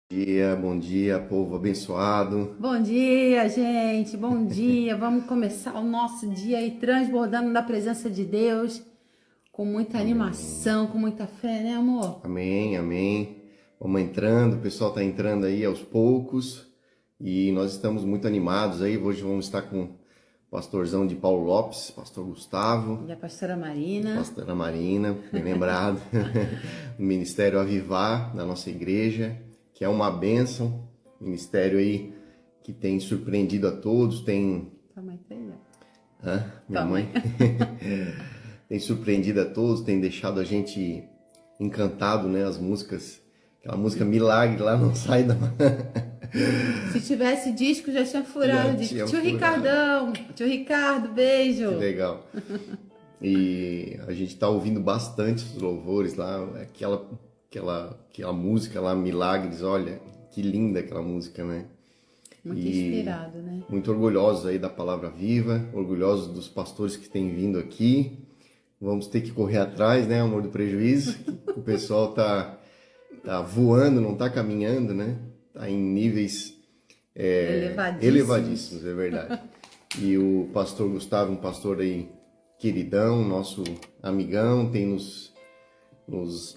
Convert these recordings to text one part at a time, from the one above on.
Bom dia, povo abençoado. Bom dia, gente. Bom dia. Vamos começar o nosso dia aí transbordando da presença de Deus, com muita Amém, animação, com muita fé, né, amor? amém, amém. Vamos entrando, o pessoal está entrando aí aos poucos e nós estamos muito animados aí. Hoje vamos estar com o pastorzão de Paulo Lopes, pastor Gustavo, E a pastora Marina. pastora Marina, bem lembrado, o Ministério Avivar da nossa igreja, que é uma bênção, ministério aí que tem surpreendido a todos, tem... Tua mãe tá aí, ó. Minha Tua mãe. mãe? Tem surpreendido a todos, tem deixado a gente encantado, né? As músicas, aquela música Milagre lá não sai da... Se tivesse disco, já tinha furado Já o disco. tinha Tio furado. Ricardão. Tio Ricardo, beijo. Que legal. E a gente tá ouvindo bastante os louvores lá, aquela música lá, Milagres, olha, que linda aquela música, né? Muito E inspirado, né? muito orgulhosos aí da Palavra Viva, orgulhosos dos pastores que têm vindo aqui. Vamos ter que correr atrás, né, amor do prejuízo. O pessoal tá voando, não tá caminhando, né? Tá em níveis Elevadíssimos. elevadíssimos, é verdade. E o pastor Gustavo, um pastor aí queridão, nosso amigão, tem nos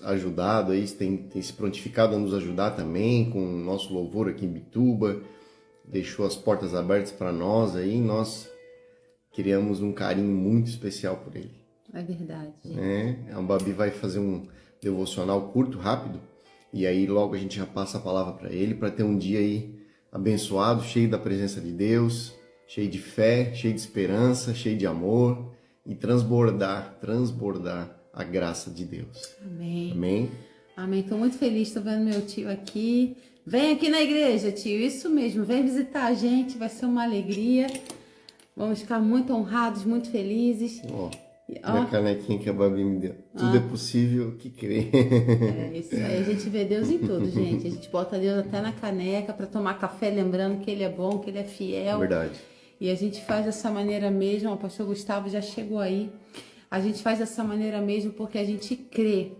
ajudado aí, tem se prontificado a nos ajudar também com o nosso louvor aqui em Bituba, deixou as portas abertas para nós aí, nós criamos um carinho muito especial por ele. É verdade, gente. A Babi vai fazer um devocional curto, rápido, e aí logo a gente já passa a palavra para ele, para ter um dia aí abençoado, cheio da presença de Deus, cheio de fé, cheio de esperança, cheio de amor e transbordar a graça de Deus. Amém. Amém? Amém. Tô muito feliz, tô vendo meu tio aqui. Vem aqui na igreja, tio. Isso mesmo, vem visitar a gente, vai ser uma alegria. Vamos ficar muito honrados, muito felizes. Ó, E, a canequinha que a Babi me deu. Tudo é possível que crê. é isso aí, a gente vê Deus em tudo, gente. A gente bota Deus até na caneca para tomar café, lembrando que Ele é bom, que Ele é fiel. Verdade. E a gente faz dessa maneira mesmo. O pastor Gustavo já chegou aí. A gente faz dessa maneira mesmo porque a gente crê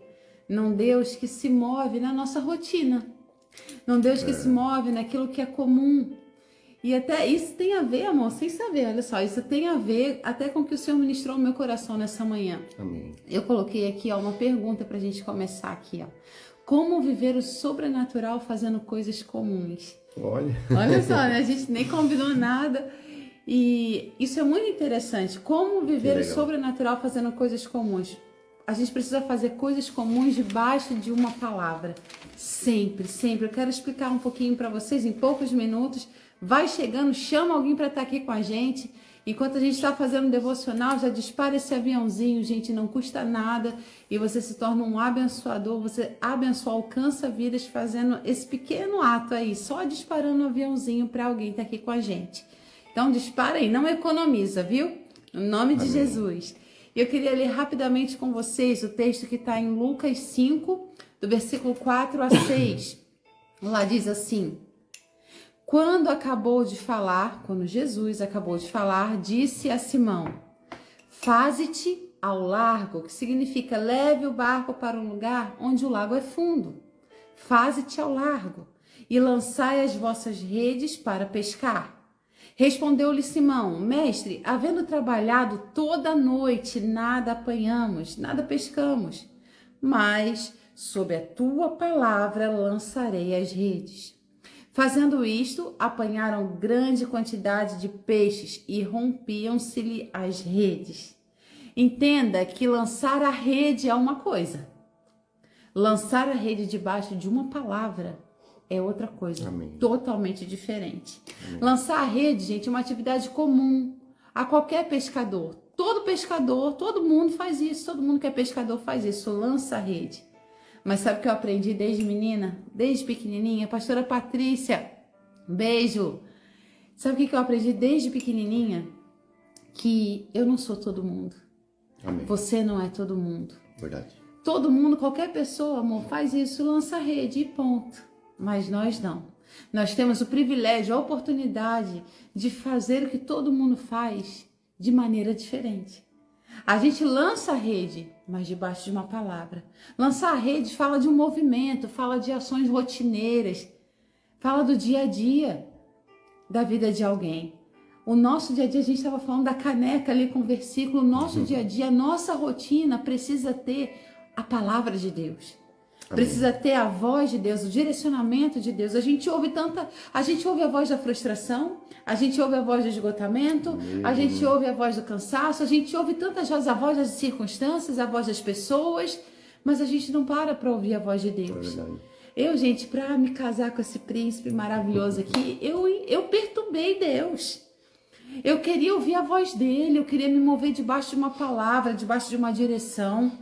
num Deus que se move na nossa rotina. Num Deus que se move naquilo que é comum. E até isso tem a ver, amor, sem saber, olha só, isso tem a ver até com o que o Senhor ministrou no meu coração nessa manhã. Amém. Eu coloquei aqui, ó, uma pergunta pra gente começar aqui, ó. Como viver o sobrenatural fazendo coisas comuns? Olha. Olha só, né? A gente nem combinou nada. E isso é muito interessante. Como viver o legal. sobrenatural fazendo coisas comuns? A gente precisa fazer coisas comuns debaixo de uma palavra. Sempre, sempre. Eu quero explicar um pouquinho para vocês em poucos minutos. Vai chegando, chama alguém para estar aqui com a gente. Enquanto a gente está fazendo devocional, já dispara esse aviãozinho, gente, não custa nada. E você se torna um abençoador. Você abençoa, alcança vidas fazendo esse pequeno ato aí. Só disparando um aviãozinho para alguém estar aqui com a gente. Então dispara aí, não economiza, viu? No nome de Jesus. Eu queria ler rapidamente com vocês o texto que está em Lucas 5, do versículo 4 a 6. Lá diz assim: quando Jesus acabou de falar, disse a Simão: faze-te ao largo, que significa leve o barco para um lugar onde o lago é fundo. Faze-te ao largo e lançai as vossas redes para pescar. Respondeu-lhe Simão: mestre, havendo trabalhado toda a noite, nada apanhamos, nada pescamos, mas sob a tua palavra lançarei as redes. Fazendo isto, apanharam grande quantidade de peixes e rompiam-se-lhe as redes. Entenda que lançar a rede é uma coisa. Lançar a rede debaixo de uma palavra é outra coisa. Amém. Totalmente diferente. Amém. Lançar a rede, gente, é uma atividade comum a qualquer pescador. Todo pescador, todo mundo faz isso. Todo mundo que é pescador faz isso, lança a rede. Mas sabe o que eu aprendi desde menina? Desde pequenininha? Pastora Patrícia, beijo. Sabe o que eu aprendi desde pequenininha? Que eu não sou todo mundo. Amém. Você não é todo mundo. Verdade. Todo mundo, qualquer pessoa, amor, faz isso, lança a rede e ponto. Mas nós não. Nós temos o privilégio, a oportunidade de fazer o que todo mundo faz de maneira diferente. A gente lança a rede, mas debaixo de uma palavra. Lançar a rede fala de um movimento, fala de ações rotineiras. Fala do dia a dia da vida de alguém. O nosso dia a dia, a gente estava falando da caneca ali com o versículo, o nosso dia a dia, a nossa rotina precisa ter a palavra de Deus. Amém. Precisa ter a voz de Deus, o direcionamento de Deus. A gente ouve a voz da frustração, a gente ouve a voz do esgotamento, a gente ouve a voz do cansaço, a gente ouve tantas vozes, a voz das circunstâncias, a voz das pessoas, mas a gente não para ouvir a voz de Deus. Eu, gente, para me casar com esse príncipe maravilhoso aqui, eu perturbei Deus. Eu queria ouvir a voz dele, eu queria me mover debaixo de uma palavra, debaixo de uma direção.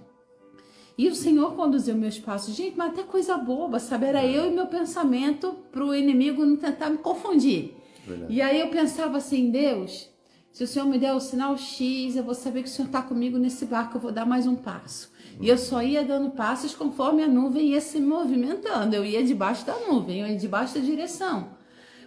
E o Senhor conduziu meus passos. Gente, mas até coisa boba, sabe? Era eu e meu pensamento para o inimigo não tentar me confundir. Verdade. E aí eu pensava assim, Deus, se o Senhor me der o sinal X, eu vou saber que o Senhor está comigo nesse barco, eu vou dar mais um passo. E eu só ia dando passos conforme a nuvem ia se movimentando. Eu ia debaixo da nuvem, eu ia debaixo da direção.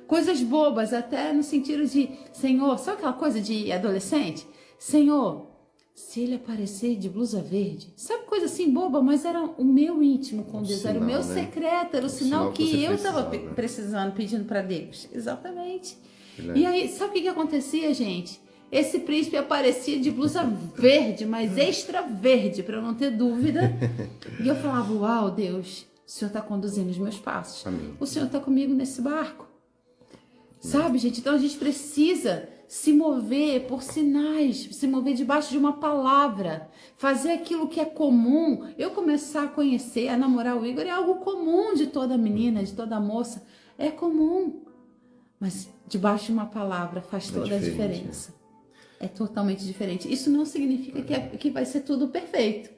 Coisas bobas, até no sentido de, Senhor, sabe aquela coisa de adolescente? Senhor, se ele aparecer de blusa verde, sabe coisa assim boba, mas era o meu íntimo com Deus, sinal, era o meu né? secreto, era o sinal que que eu você estava precisava. precisando, pedindo para Deus. Exatamente. Verdade. E aí, sabe o que acontecia, gente? Esse príncipe aparecia de blusa verde, mas extra verde, para eu não ter dúvida. E eu falava, uau, Deus, o Senhor está conduzindo os meus passos. Amém. O Senhor está comigo nesse barco. Sabe, gente? Então a gente precisa se mover por sinais, se mover debaixo de uma palavra, fazer aquilo que é comum. Eu começar a conhecer, a namorar o Igor é algo comum de toda menina, de toda moça. É comum. Mas debaixo de uma palavra faz toda a diferença. É totalmente diferente. Isso não significa que vai ser tudo perfeito.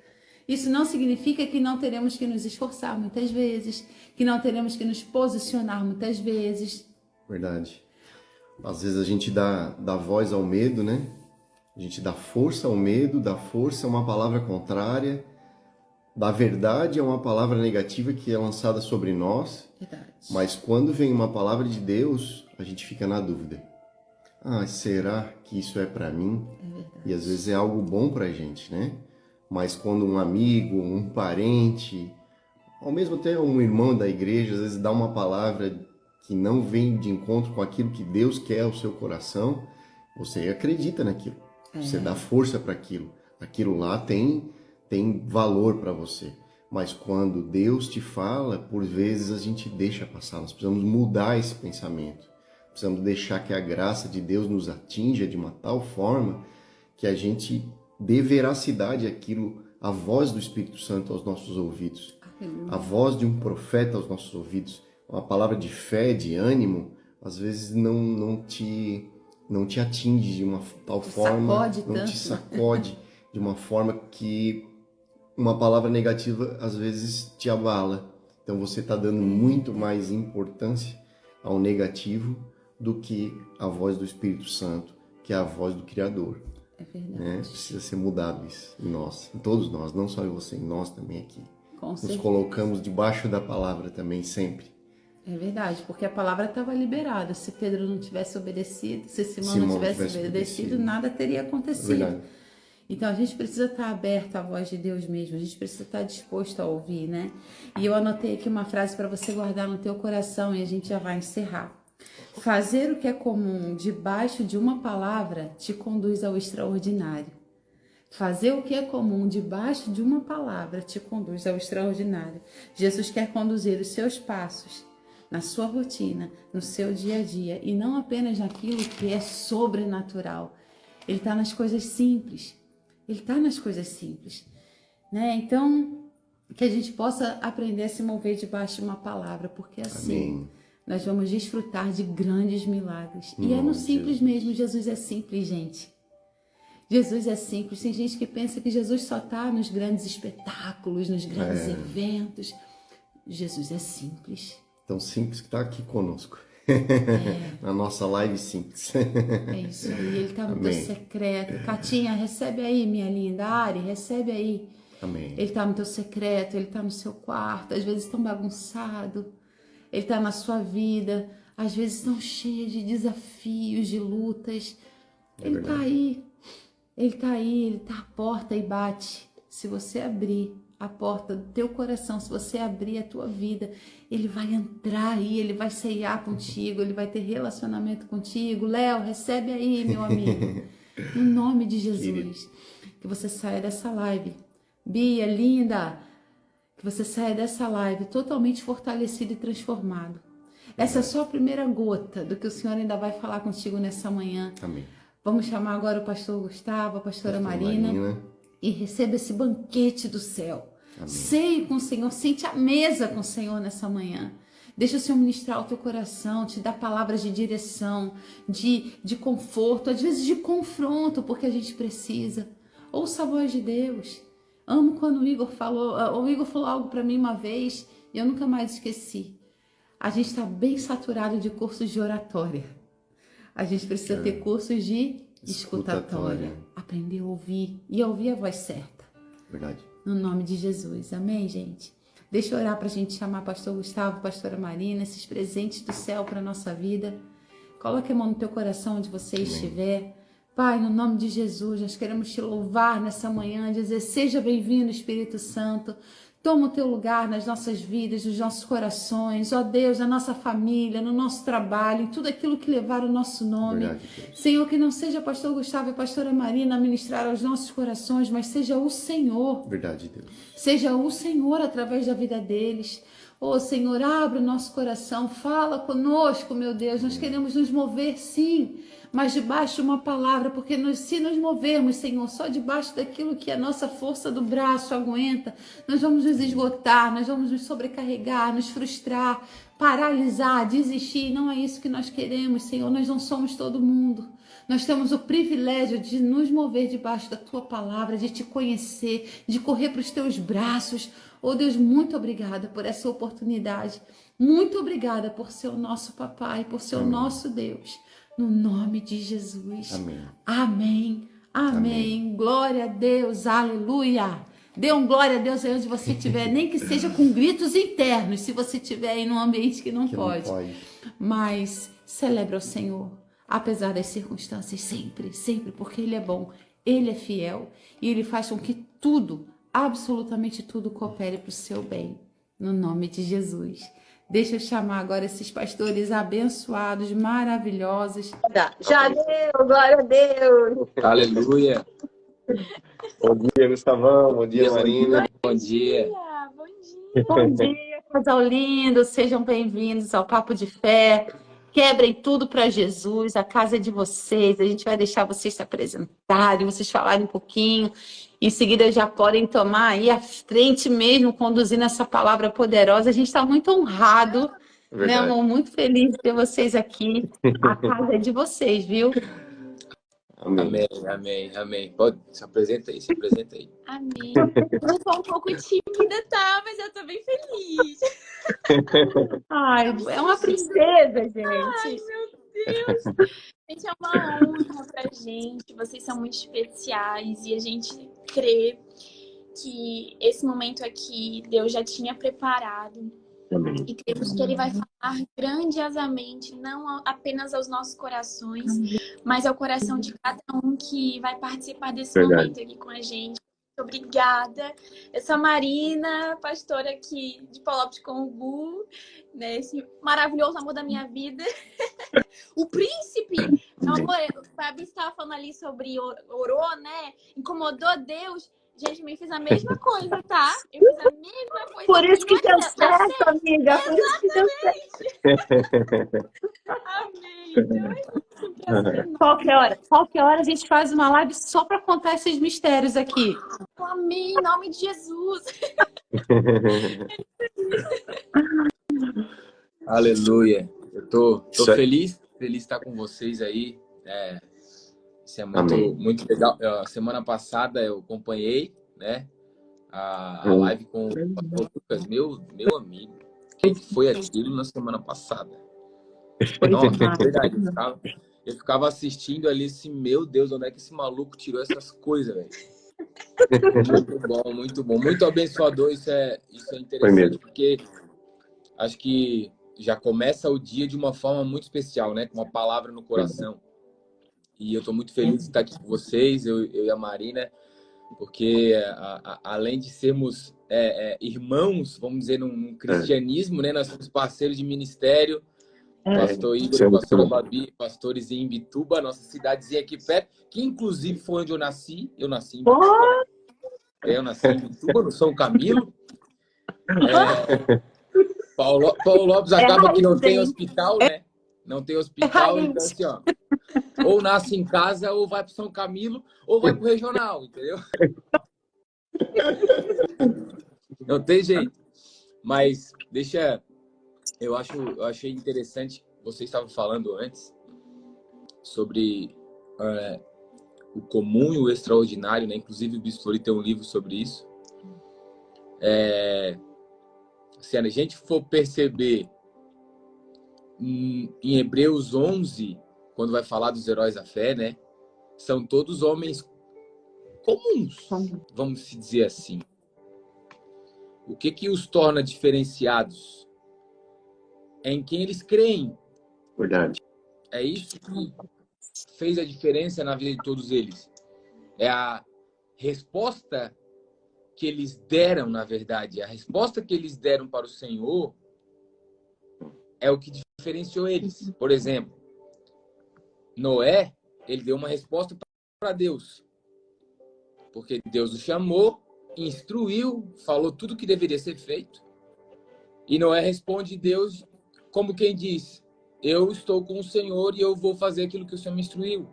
Isso não significa que não teremos que nos esforçar muitas vezes, que não teremos que nos posicionar muitas vezes. Verdade. Às vezes a gente dá voz ao medo, né? A gente dá força ao medo, dá força a uma palavra contrária, dá verdade a uma palavra negativa que é lançada sobre nós. Verdade. Mas quando vem uma palavra de Deus, a gente fica na dúvida. Ah, será que isso é para mim? É verdade. E às vezes é algo bom pra gente, né? Mas quando um amigo, um parente, ou mesmo até um irmão da igreja, às vezes dá uma palavra que não vem de encontro com aquilo que Deus quer ao seu coração, você acredita naquilo. Você dá força para aquilo. Aquilo lá tem valor para você. Mas quando Deus te fala, por vezes a gente deixa passar. Nós precisamos mudar esse pensamento. Precisamos deixar que a graça de Deus nos atinja de uma tal forma que a gente dê veracidade àquilo, à voz do Espírito Santo aos nossos ouvidos. A voz de um profeta aos nossos ouvidos. Uma palavra de fé, de ânimo, às vezes não te atinge de uma tal forma, não te sacode de uma forma que uma palavra negativa às vezes te abala. Então você está dando muito mais importância ao negativo do que a voz do Espírito Santo, que é a voz do Criador. É verdade. Né? Precisa ser mudado isso em nós, em todos nós, não só em você, em nós também aqui. Nos colocamos debaixo da palavra também, sempre. É verdade, porque a palavra estava liberada. Se Pedro não tivesse obedecido, se Simão não tivesse obedecido, nada teria acontecido. É verdade. Então a gente precisa estar aberto à voz de Deus mesmo, a gente precisa estar disposto a ouvir, né? E eu anotei aqui uma frase para você guardar no teu coração e a gente já vai encerrar. Fazer o que é comum debaixo de uma palavra te conduz ao extraordinário. Fazer o que é comum debaixo de uma palavra te conduz ao extraordinário. Jesus quer conduzir os seus passos na sua rotina, no seu dia a dia, e não apenas naquilo que é sobrenatural. Ele está nas coisas simples. Ele está nas coisas simples, né? Então, que a gente possa aprender a se mover debaixo de uma palavra, porque assim Amém. Nós vamos desfrutar de grandes milagres. E é no simples mesmo. Jesus é simples, gente. Jesus é simples. Tem gente que pensa que Jesus só está nos grandes espetáculos, nos grandes eventos. Jesus é simples. Tão simples que está aqui conosco. Na nossa live simples. É isso aí. Ele está no teu secreto. Catinha, recebe aí, minha linda. Ari, recebe aí. Amém. Ele está no teu secreto, ele está no seu quarto. Às vezes tão bagunçado. Ele está na sua vida. Às vezes tão cheia de desafios, de lutas. Ele está aí. Ele está aí, ele está à porta e bate. Se você abrir a porta do teu coração, se você abrir a tua vida, ele vai entrar aí, ele vai ceiar contigo, ele vai ter relacionamento contigo. Léo, recebe aí, meu amigo. No nome de Jesus. Que você saia dessa live. Bia, linda. Que você saia dessa live totalmente fortalecido e transformado. Essa é só a primeira gota do que o Senhor ainda vai falar contigo nessa manhã. Amém. Vamos chamar agora o pastor Gustavo, a pastora Marina. E receba esse banquete do céu. Amém. Ceie com o Senhor, sente a mesa com o Senhor nessa manhã. Deixa o Senhor ministrar o teu coração, te dar palavras de direção, de conforto, às vezes de confronto, porque a gente precisa. Ouça a voz de Deus. Amo quando o Igor falou algo para mim uma vez e eu nunca mais esqueci. A gente está bem saturado de cursos de oratória. A gente precisa ter cursos de escutatória. Aprender a ouvir e ouvir a voz certa. Verdade. No nome de Jesus. Amém, gente? Deixa eu orar para a gente chamar pastor Gustavo, pastora Marina, esses presentes do céu para a nossa vida. Coloque a mão no teu coração onde você estiver. Pai, no nome de Jesus, nós queremos te louvar nessa manhã, dizer, seja bem-vindo, Espírito Santo. Toma o teu lugar nas nossas vidas, nos nossos corações, ó Deus, na nossa família, no nosso trabalho, em tudo aquilo que levar o nosso nome. Verdade, Senhor, que não seja pastor Gustavo e pastora Marina a ministrar aos nossos corações, mas seja o Senhor. Verdade, Deus. Seja o Senhor através da vida deles. Ô Senhor, abre o nosso coração, fala conosco, meu Deus. Nós queremos nos mover, sim, mas debaixo de uma palavra, porque se nos movermos, Senhor, só debaixo daquilo que a nossa força do braço aguenta, nós vamos nos esgotar, nós vamos nos sobrecarregar, nos frustrar, paralisar, desistir. Não é isso que nós queremos, Senhor. Nós não somos todo mundo. Nós temos o privilégio de nos mover debaixo da Tua palavra, de Te conhecer, de correr para os Teus braços. Oh Deus, muito obrigada por essa oportunidade. Muito obrigada por ser o nosso papai, por ser o nosso Deus. No nome de Jesus. Amém. Amém. Amém. Glória a Deus. Aleluia. Dê um glória a Deus aí onde você estiver, nem que seja com gritos internos, se você estiver aí num ambiente que não pode. Mas celebre ao Senhor, apesar das circunstâncias, sempre, sempre, porque Ele é bom, Ele é fiel e Ele faz com que tudo, absolutamente tudo, coopere para o seu bem. No nome de Jesus. Deixa eu chamar agora esses pastores abençoados, maravilhosos. Já deu, glória a Deus. Aleluia. Bom dia, Gustavão. Bom dia, Marina. Bom dia. Bom dia. Bom dia, casal lindo. Sejam bem-vindos ao Papo de Fé. Quebrem tudo para Jesus, a casa é de vocês. A gente vai deixar vocês se apresentarem, vocês falarem um pouquinho. Em seguida já podem tomar aí a frente mesmo, conduzindo essa palavra poderosa. A gente está muito honrado, né, amor? Muito feliz de ter vocês aqui. A casa é de vocês, viu? Amém, amém, amém. Pode, se apresenta aí, se apresenta aí. Amém. Eu sou um pouco tímida, tá? Mas eu tô bem feliz. Ai, é uma princesa, gente. Ai, meu Deus. Gente, é uma honra pra gente. Vocês são muito especiais e a gente crê que esse momento aqui Deus já tinha preparado. Amém. E cremos que Ele vai falar grandiosamente, não apenas aos nossos corações, mas ao coração de cada um que vai participar desse momento aqui com a gente. Muito obrigada. Eu sou a Marina, pastora aqui de Palop de Congu, né? Esse maravilhoso amor da minha vida. O príncipe, meu amor, o Fabi estava falando ali sobre orou, né? Incomodou Deus. Gente, me fiz a mesma coisa, tá? Eu fiz a mesma coisa. Por isso que deu certo, amiga. Por isso que deu certo. Amém. Então é isso. Qualquer hora a gente faz uma live só para contar esses mistérios aqui. Amém. Em nome de Jesus. Aleluia. Eu tô feliz de estar com vocês aí. Isso é muito legal. Semana passada eu acompanhei, né, a live com o pastor Lucas, meu amigo. O que foi aquilo na semana passada? Não, é verdade. Eu ficava assistindo ali assim, meu Deus, onde é que esse maluco tirou essas coisas, velho? Muito bom, muito bom. Muito abençoador. Isso é interessante, porque acho que já começa o dia de uma forma muito especial, né? Com uma palavra no coração. E eu estou muito feliz de estar aqui com vocês, eu e a Marina. Porque além de sermos irmãos, vamos dizer, num cristianismo, né? Nós somos parceiros de ministério. Pastor Igor e pastora Babi, pastores em Imbituba, nossa cidadezinha aqui perto, que inclusive foi onde eu nasci. Eu nasci em Imbituba, né? Eu nasci em Imbituba, no São Camilo. Paulo Lopes acaba que não tem hospital, né? Não tem hospital, então assim, ó. Ou nasce em casa, ou vai para São Camilo, ou vai para o regional, entendeu? Não tem jeito. Mas eu achei interessante, vocês estavam falando antes sobre o comum e o extraordinário, né? Inclusive o Bispo tem um livro sobre isso. Se a gente for perceber em Hebreus 11, quando vai falar dos heróis da fé, né? São todos homens comuns, vamos se dizer assim. O que os torna diferenciados? É em quem eles creem. Verdade. É isso que fez a diferença na vida de todos eles. É a resposta que eles deram, na verdade. A resposta que eles deram para o Senhor é o que diferenciou eles. Por exemplo, Noé, ele deu uma resposta para Deus. Porque Deus o chamou, instruiu, falou tudo o que deveria ser feito. E Noé responde Deus como quem diz: eu estou com o Senhor e eu vou fazer aquilo que o Senhor me instruiu.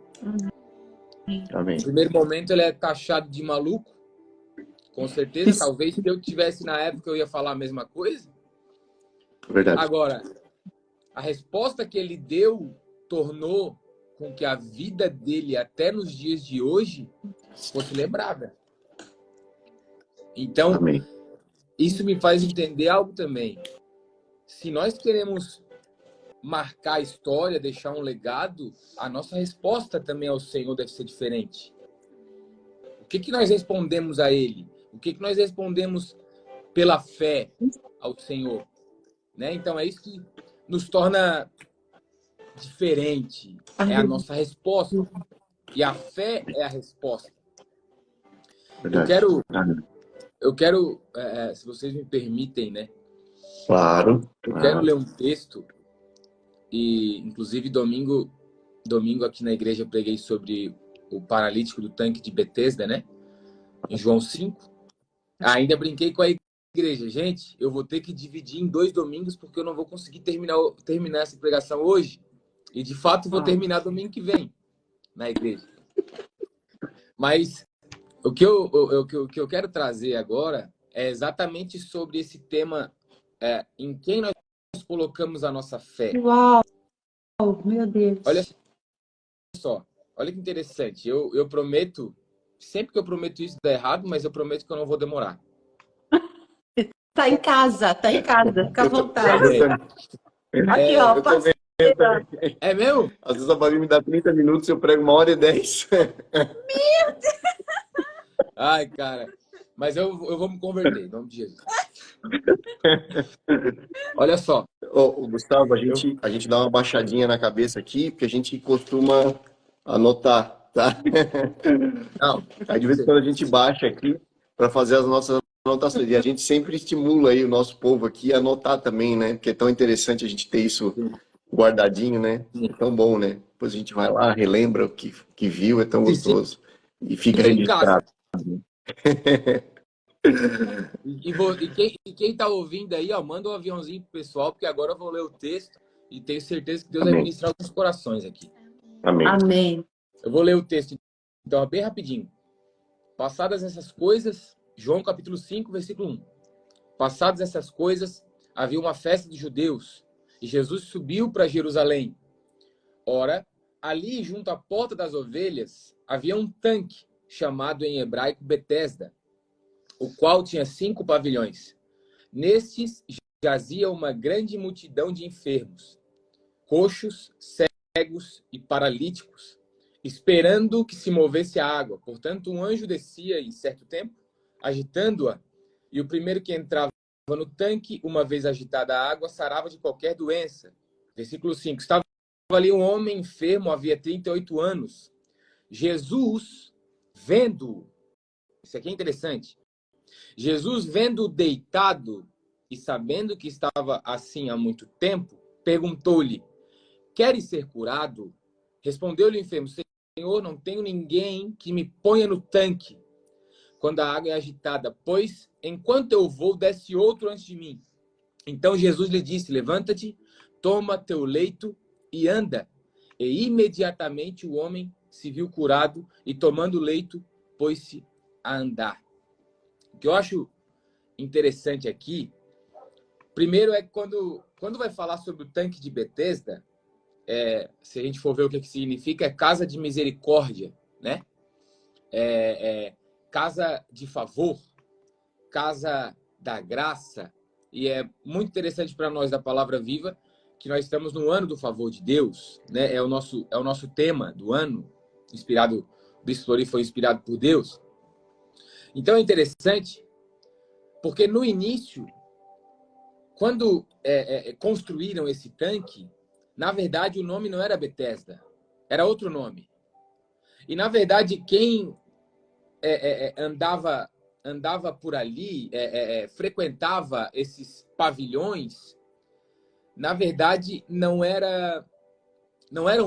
Amém. No primeiro momento ele é taxado de maluco. Com certeza, talvez se eu tivesse na época eu ia falar a mesma coisa. Verdade. Agora, a resposta que ele deu tornou com que a vida dele até nos dias de hoje fosse lembrada. Então, Amém. Isso me faz entender algo também. Se nós queremos marcar a história, deixar um legado, a nossa resposta também ao Senhor deve ser diferente. O que nós respondemos a Ele? O que nós respondemos pela fé ao Senhor? Né? Então, é isso que nos torna diferente. É a nossa resposta. E a fé é a resposta. Verdade. Eu quero, se vocês me permitem, né? Claro. Eu quero ler um texto e, inclusive, domingo aqui na igreja eu preguei sobre o paralítico do tanque de Betesda, né? Em João 5. Ainda brinquei com a igreja. Gente, eu vou ter que dividir em 2 domingos porque eu não vou conseguir terminar essa pregação hoje. E, de fato, vou terminar domingo que vem na igreja. Mas o que eu quero trazer agora é exatamente sobre esse tema, em quem nós colocamos a nossa fé. Uau! Meu Deus! Olha só, olha que interessante. Eu prometo, sempre que eu prometo isso dá errado, mas eu prometo que eu não vou demorar. Tá em casa, fica à vontade. Aqui, ó, eu tô vendo. É mesmo? Às vezes a Babi me dá 30 minutos e eu prego 1h10. Meu Deus! Ai, cara. Mas eu vou me converter, em nome de Jesus. Olha só. Ô, Gustavo, a gente dá uma baixadinha na cabeça aqui, porque a gente costuma anotar, tá? Não. Aí de vez em quando a gente baixa aqui para fazer as nossas anotações. E a gente sempre estimula aí o nosso povo aqui a anotar também, né? Porque é tão interessante a gente ter isso guardadinho, né? É tão bom, né? Depois a gente vai lá, relembra o que viu, é tão gostoso. E fica registrado. E quem tá ouvindo aí, ó, manda um aviãozinho pro pessoal, porque agora eu vou ler o texto e tenho certeza que Deus vai ministrar alguns corações aqui. Amém. Amém. Eu vou ler o texto, então, bem rapidinho. Passadas essas coisas, João capítulo 5, versículo 1. Passadas essas coisas, havia uma festa dos judeus, e Jesus subiu para Jerusalém. Ora, ali junto à porta das ovelhas, havia um tanque, chamado em hebraico Betesda, o qual tinha 5 pavilhões. Nestes jazia uma grande multidão de enfermos, coxos, cegos e paralíticos, esperando que se movesse a água. Portanto, um anjo descia em certo tempo, agitando-a, e o primeiro que entrava no tanque, uma vez agitada a água, sarava de qualquer doença. Versículo 5. Estava ali um homem enfermo, havia 38 anos. Jesus, vendo-o, Isso aqui é interessante. Jesus, vendo-o deitado e sabendo que estava assim há muito tempo, perguntou-lhe: queres ser curado? Respondeu-lhe o enfermo: Senhor, não tenho ninguém que me ponha no tanque quando a água é agitada, pois enquanto eu vou, desce outro antes de mim. Então Jesus lhe disse: levanta-te, toma teu leito e anda. E imediatamente o homem se viu curado e, tomando o leito, pôs-se a andar. O que eu acho interessante aqui, primeiro é quando vai falar sobre o tanque de Betesda, se a gente for ver o que significa, é casa de misericórdia, né? Casa de favor, casa da graça. E é muito interessante para nós da Palavra Viva que nós estamos no ano do favor de Deus, né? É o nosso tema do ano, inspirado, o Bispo Flori foi inspirado por Deus. Então é interessante, porque no início, quando construíram esse tanque, na verdade o nome não era Betesda, era outro nome. E na verdade quem andava por ali, frequentava esses pavilhões, na verdade não eram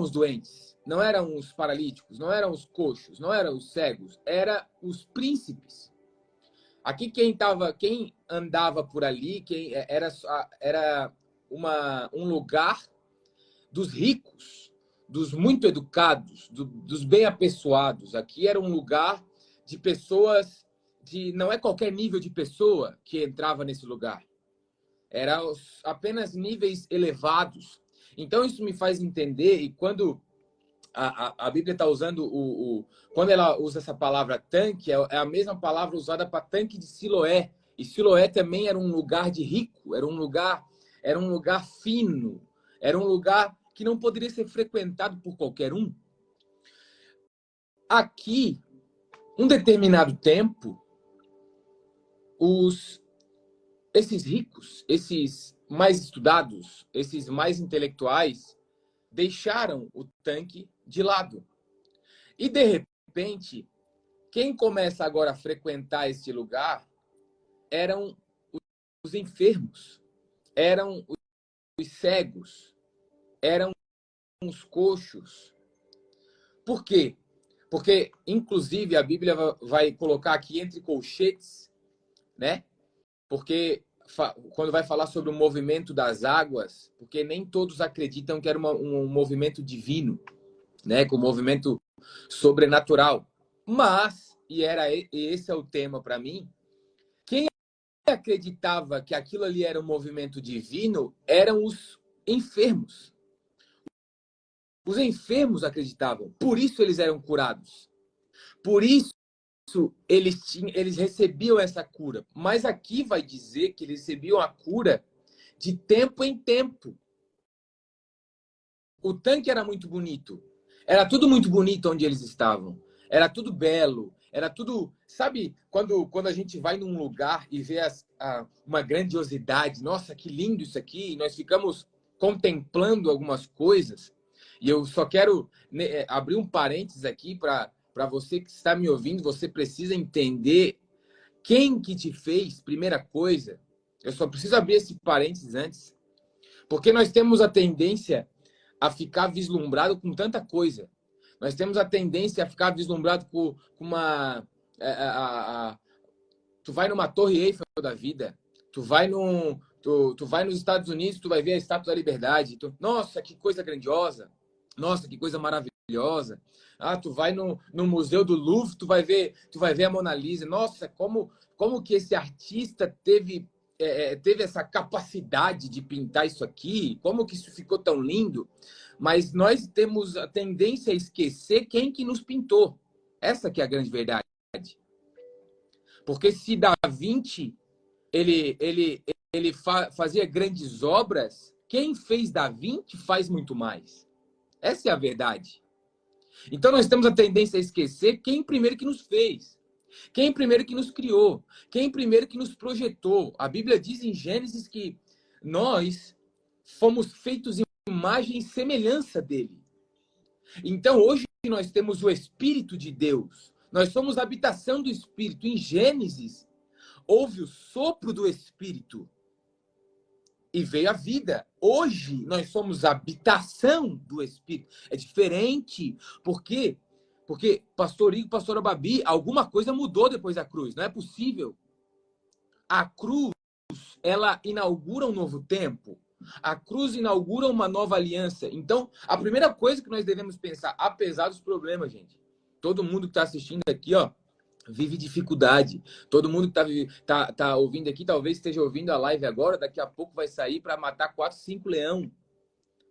os doentes, não eram os paralíticos, não eram os coxos, não eram os cegos, eram os príncipes. Aqui quem andava por ali, era um lugar dos ricos, dos muito educados, dos bem apessoados. Aqui era um lugar de pessoas, não é qualquer nível de pessoa que entrava nesse lugar. Eram apenas níveis elevados. Então isso me faz entender, e quando a Bíblia está usando quando ela usa essa palavra tanque, é a mesma palavra usada para tanque de Siloé. E Siloé também era um lugar de rico, era um lugar fino, era um lugar que não poderia ser frequentado por qualquer um. Aqui, um determinado tempo, esses ricos, esses mais estudados, esses mais intelectuais, deixaram o tanque de lado. E, de repente, quem começa agora a frequentar esse lugar eram os enfermos, eram os cegos, eram os coxos. Por quê? Porque, inclusive, a Bíblia vai colocar aqui entre colchetes, né? Porque quando vai falar sobre o movimento das águas, porque nem todos acreditam que era um movimento divino, né? Com um movimento sobrenatural. Mas, e esse é o tema para mim, quem acreditava que aquilo ali era um movimento divino eram os enfermos. Os enfermos acreditavam, por isso eles eram curados. Por isso eles recebiam essa cura. Mas aqui vai dizer que eles recebiam a cura de tempo em tempo. O tanque era muito bonito. Era tudo muito bonito onde eles estavam. Era tudo belo. Era tudo... Sabe, quando a gente vai num lugar e vê uma grandiosidade. Nossa, que lindo isso aqui. E nós ficamos contemplando algumas coisas. E eu só quero abrir um parênteses aqui para você que está me ouvindo. Você precisa entender quem que te fez. Primeira coisa, eu só preciso abrir esse parênteses antes. Porque nós temos a tendência a ficar vislumbrado com tanta coisa. Nós temos a tendência a ficar vislumbrado com uma... Tu vai numa Torre Eiffel da vida, tu vai nos Estados Unidos, tu vai ver a Estátua da Liberdade. Nossa, que coisa grandiosa! Nossa, que coisa maravilhosa! Tu vai no Museu do Louvre, tu vai ver a Mona Lisa. Nossa, como que esse artista teve essa capacidade de pintar isso aqui? Como que isso ficou tão lindo? Mas nós temos a tendência a esquecer quem que nos pintou. Essa que é a grande verdade. Porque se Da Vinci ele fazia grandes obras, quem fez Da Vinci faz muito mais. Essa é a verdade. Então nós temos a tendência a esquecer quem primeiro que nos fez. Quem primeiro que nos criou. Quem primeiro que nos projetou. A Bíblia diz em Gênesis que nós fomos feitos em imagem e semelhança dele. Então hoje nós temos o Espírito de Deus. Nós somos a habitação do Espírito. Em Gênesis, houve o sopro do Espírito e veio a vida. Hoje, nós somos a habitação do Espírito. É diferente. Por quê? Porque, pastor Igor, pastora Babi, alguma coisa mudou depois da cruz. Não é possível. A cruz, ela inaugura um novo tempo. A cruz inaugura uma nova aliança. Então, a primeira coisa que nós devemos pensar, apesar dos problemas, gente, todo mundo que está assistindo aqui, ó, vive dificuldade. Todo mundo que tá ouvindo aqui, talvez esteja ouvindo a live agora, daqui a pouco vai sair para matar 4, 5 leão,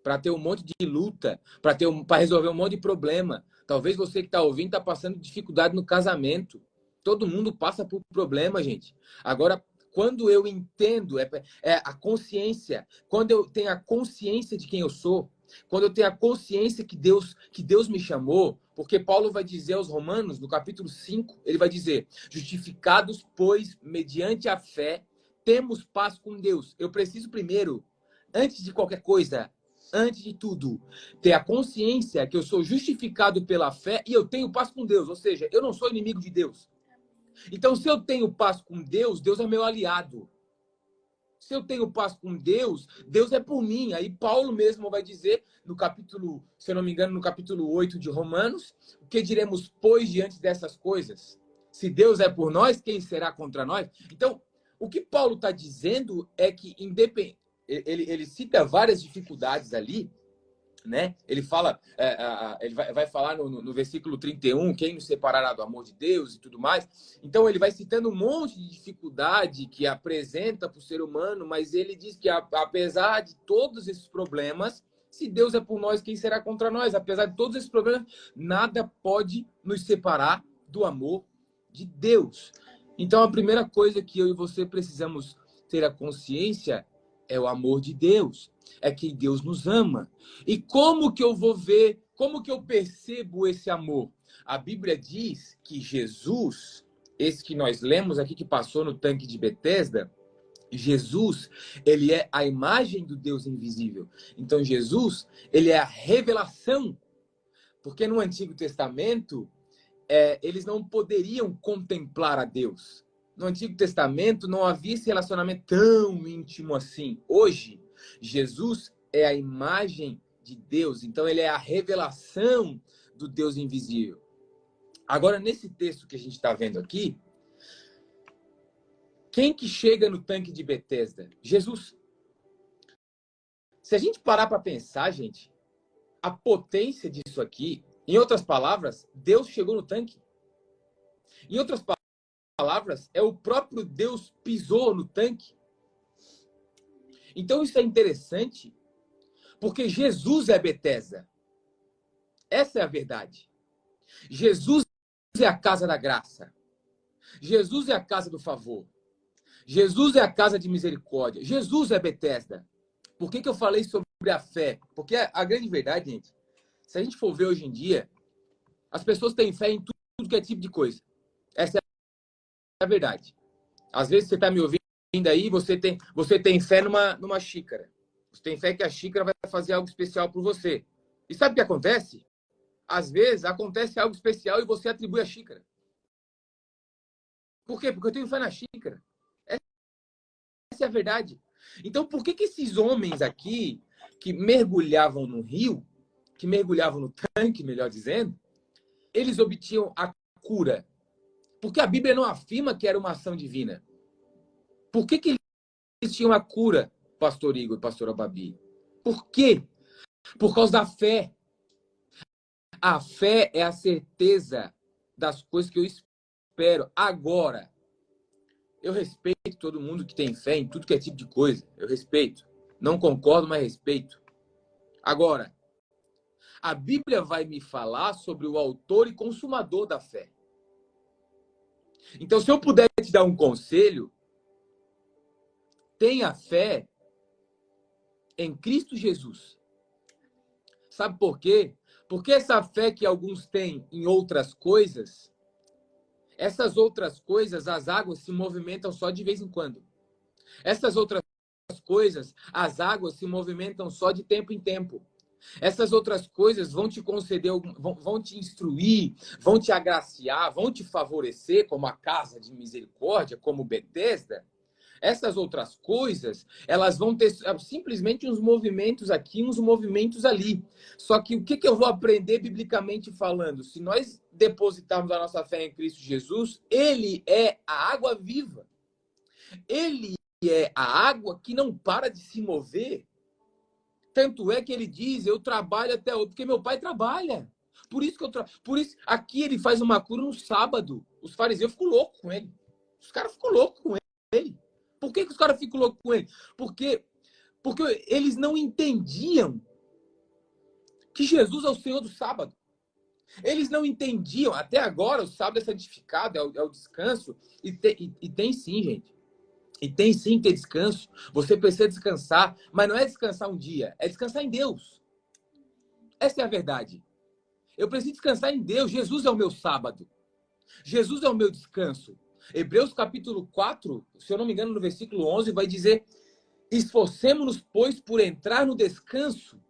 para ter um monte de luta, para resolver um monte de problema. Talvez você que está ouvindo está passando dificuldade no casamento. Todo mundo passa por problema, gente. Agora, quando eu entendo, a consciência, quando eu tenho a consciência de quem eu sou, quando eu tenho a consciência que Deus me chamou, porque Paulo vai dizer aos Romanos, no capítulo 5, ele vai dizer: justificados, pois, mediante a fé, temos paz com Deus. Eu preciso primeiro, antes de qualquer coisa, antes de tudo, ter a consciência que eu sou justificado pela fé e eu tenho paz com Deus. Ou seja, eu não sou inimigo de Deus. Então, se eu tenho paz com Deus, Deus é meu aliado. Se eu tenho paz com Deus, Deus é por mim. Aí Paulo mesmo vai dizer, no capítulo, se eu não me engano, no capítulo 8 de Romanos, o que diremos, pois, diante dessas coisas? Se Deus é por nós, quem será contra nós? Então, o que Paulo está dizendo é que, ele cita várias dificuldades ali, né? Ele fala, ele vai falar no versículo 31, quem nos separará do amor de Deus e tudo mais. Então ele vai citando um monte de dificuldade que apresenta para o ser humano, mas ele diz que apesar de todos esses problemas, se Deus é por nós, quem será contra nós? Apesar de todos esses problemas, nada pode nos separar do amor de Deus. Então a primeira coisa que eu e você precisamos ter a consciência é o amor de Deus. É que Deus nos ama. E como que eu vou ver, como que eu percebo esse amor? A Bíblia diz que Jesus, esse que nós lemos aqui, que passou no tanque de Betesda, Jesus, ele é a imagem do Deus invisível. Então Jesus, ele é a revelação. Porque no Antigo Testamento, eles não poderiam contemplar a Deus. No Antigo Testamento não havia esse relacionamento tão íntimo assim. Hoje, Jesus é a imagem de Deus, então ele é a revelação do Deus invisível. Agora, nesse texto que a gente está vendo aqui, quem que chega no tanque de Betesda? Jesus. Se a gente parar para pensar, gente, a potência disso aqui, em outras palavras, Deus chegou no tanque. Em outras palavras, é o próprio Deus pisou no tanque. Então isso é interessante, porque Jesus é Betesda. Essa é a verdade. Jesus é a casa da graça. Jesus é a casa do favor. Jesus é a casa de misericórdia. Jesus é Betesda. Por que eu falei sobre a fé? Porque a grande verdade, gente, se a gente for ver hoje em dia, as pessoas têm fé em tudo que é tipo de coisa. Essa é a verdade. Às vezes você está me ouvindo aí, você tem fé numa xícara. Você tem fé que a xícara vai fazer algo especial por você. E sabe o que acontece? Às vezes acontece algo especial e você atribui a xícara. Por quê? Porque eu tenho fé na xícara. Essa é a verdade. Então, por que esses homens aqui, que mergulhavam no rio, que mergulhavam no tanque, melhor dizendo, eles obtinham a cura? Porque a Bíblia não afirma que era uma ação divina. Por que eles tinham a cura, pastor Igor e pastora Babi? Por quê? Por causa da fé. A fé é a certeza das coisas que eu espero. Agora, eu respeito todo mundo que tem fé em tudo que é tipo de coisa. Eu respeito. Não concordo, mas respeito. Agora, a Bíblia vai me falar sobre o autor e consumador da fé. Então, se eu puder te dar um conselho, tenha fé em Cristo Jesus. Sabe por quê? Porque essa fé que alguns têm em outras coisas, essas outras coisas, as águas se movimentam só de vez em quando. Essas outras coisas, as águas se movimentam só de tempo em tempo. Essas outras coisas vão te conceder, vão te instruir, vão te agraciar, vão te favorecer, como a casa de misericórdia, como Betesda. Essas outras coisas, elas vão ter simplesmente uns movimentos aqui, uns movimentos ali. Só que o que eu vou aprender biblicamente falando? Se nós depositarmos a nossa fé em Cristo Jesus, ele é a água viva. Ele é a água que não para de se mover. Tanto é que ele diz, eu trabalho até hoje, porque meu pai trabalha. Por isso aqui ele faz uma cura no sábado. Os fariseus ficam loucos com ele. Os caras ficam loucos com ele. Por que os caras ficam loucos com ele? Porque eles não entendiam que Jesus é o Senhor do sábado. Eles não entendiam, até agora o sábado é santificado, é o descanso. E tem sim, gente. E tem sim ter descanso. Você precisa descansar, mas não é descansar um dia, é descansar em Deus. Essa é a verdade. Eu preciso descansar em Deus. Jesus é o meu sábado. Jesus é o meu descanso. Hebreus capítulo 4, se eu não me engano, no versículo 11, vai dizer: esforcemo-nos, pois, por entrar no descanso.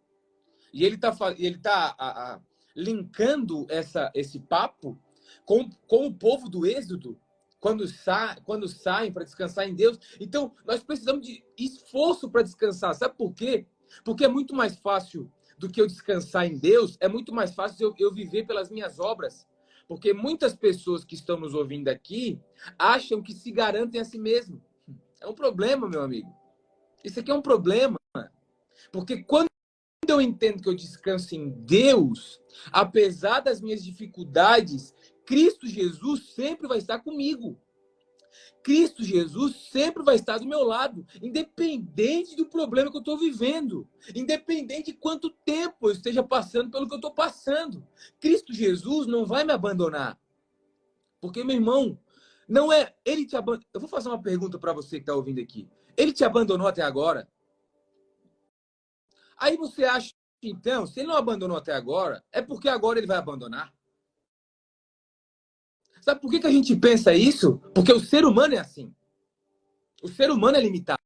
E ele tá linkando esse papo com o povo do Êxodo, quando saem para descansar em Deus. Então, nós precisamos de esforço para descansar. Sabe por quê? Porque é muito mais fácil do que eu descansar em Deus, é muito mais fácil eu viver pelas minhas obras. Porque muitas pessoas que estão nos ouvindo aqui acham que se garantem a si mesmo. É um problema, meu amigo. Isso aqui é um problema. Porque quando eu entendo que eu descanso em Deus, apesar das minhas dificuldades, Cristo Jesus sempre vai estar comigo. Cristo Jesus sempre vai estar do meu lado, independente do problema que eu estou vivendo, independente de quanto tempo eu esteja passando pelo que eu estou passando. Cristo Jesus não vai me abandonar. Porque, meu irmão, não é... Ele te abandonou. Eu vou fazer uma pergunta para você que está ouvindo aqui. Ele te abandonou até agora? Aí você acha, então, se ele não abandonou até agora, é porque agora ele vai abandonar? Sabe por que a gente pensa isso? Porque o ser humano é assim. O ser humano é limitado.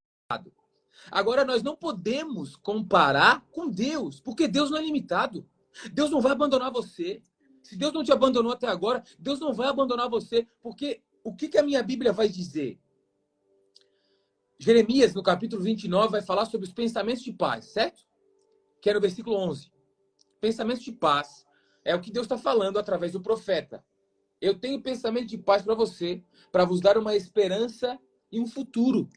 Agora, nós não podemos comparar com Deus, porque Deus não é limitado. Deus não vai abandonar você. Se Deus não te abandonou até agora, Deus não vai abandonar você, porque o que a minha Bíblia vai dizer? Jeremias, no capítulo 29, vai falar sobre os pensamentos de paz, certo? Que é no versículo 11. Pensamentos de paz é o que Deus está falando através do profeta. Eu tenho pensamento de paz para você, para vos dar uma esperança e um futuro.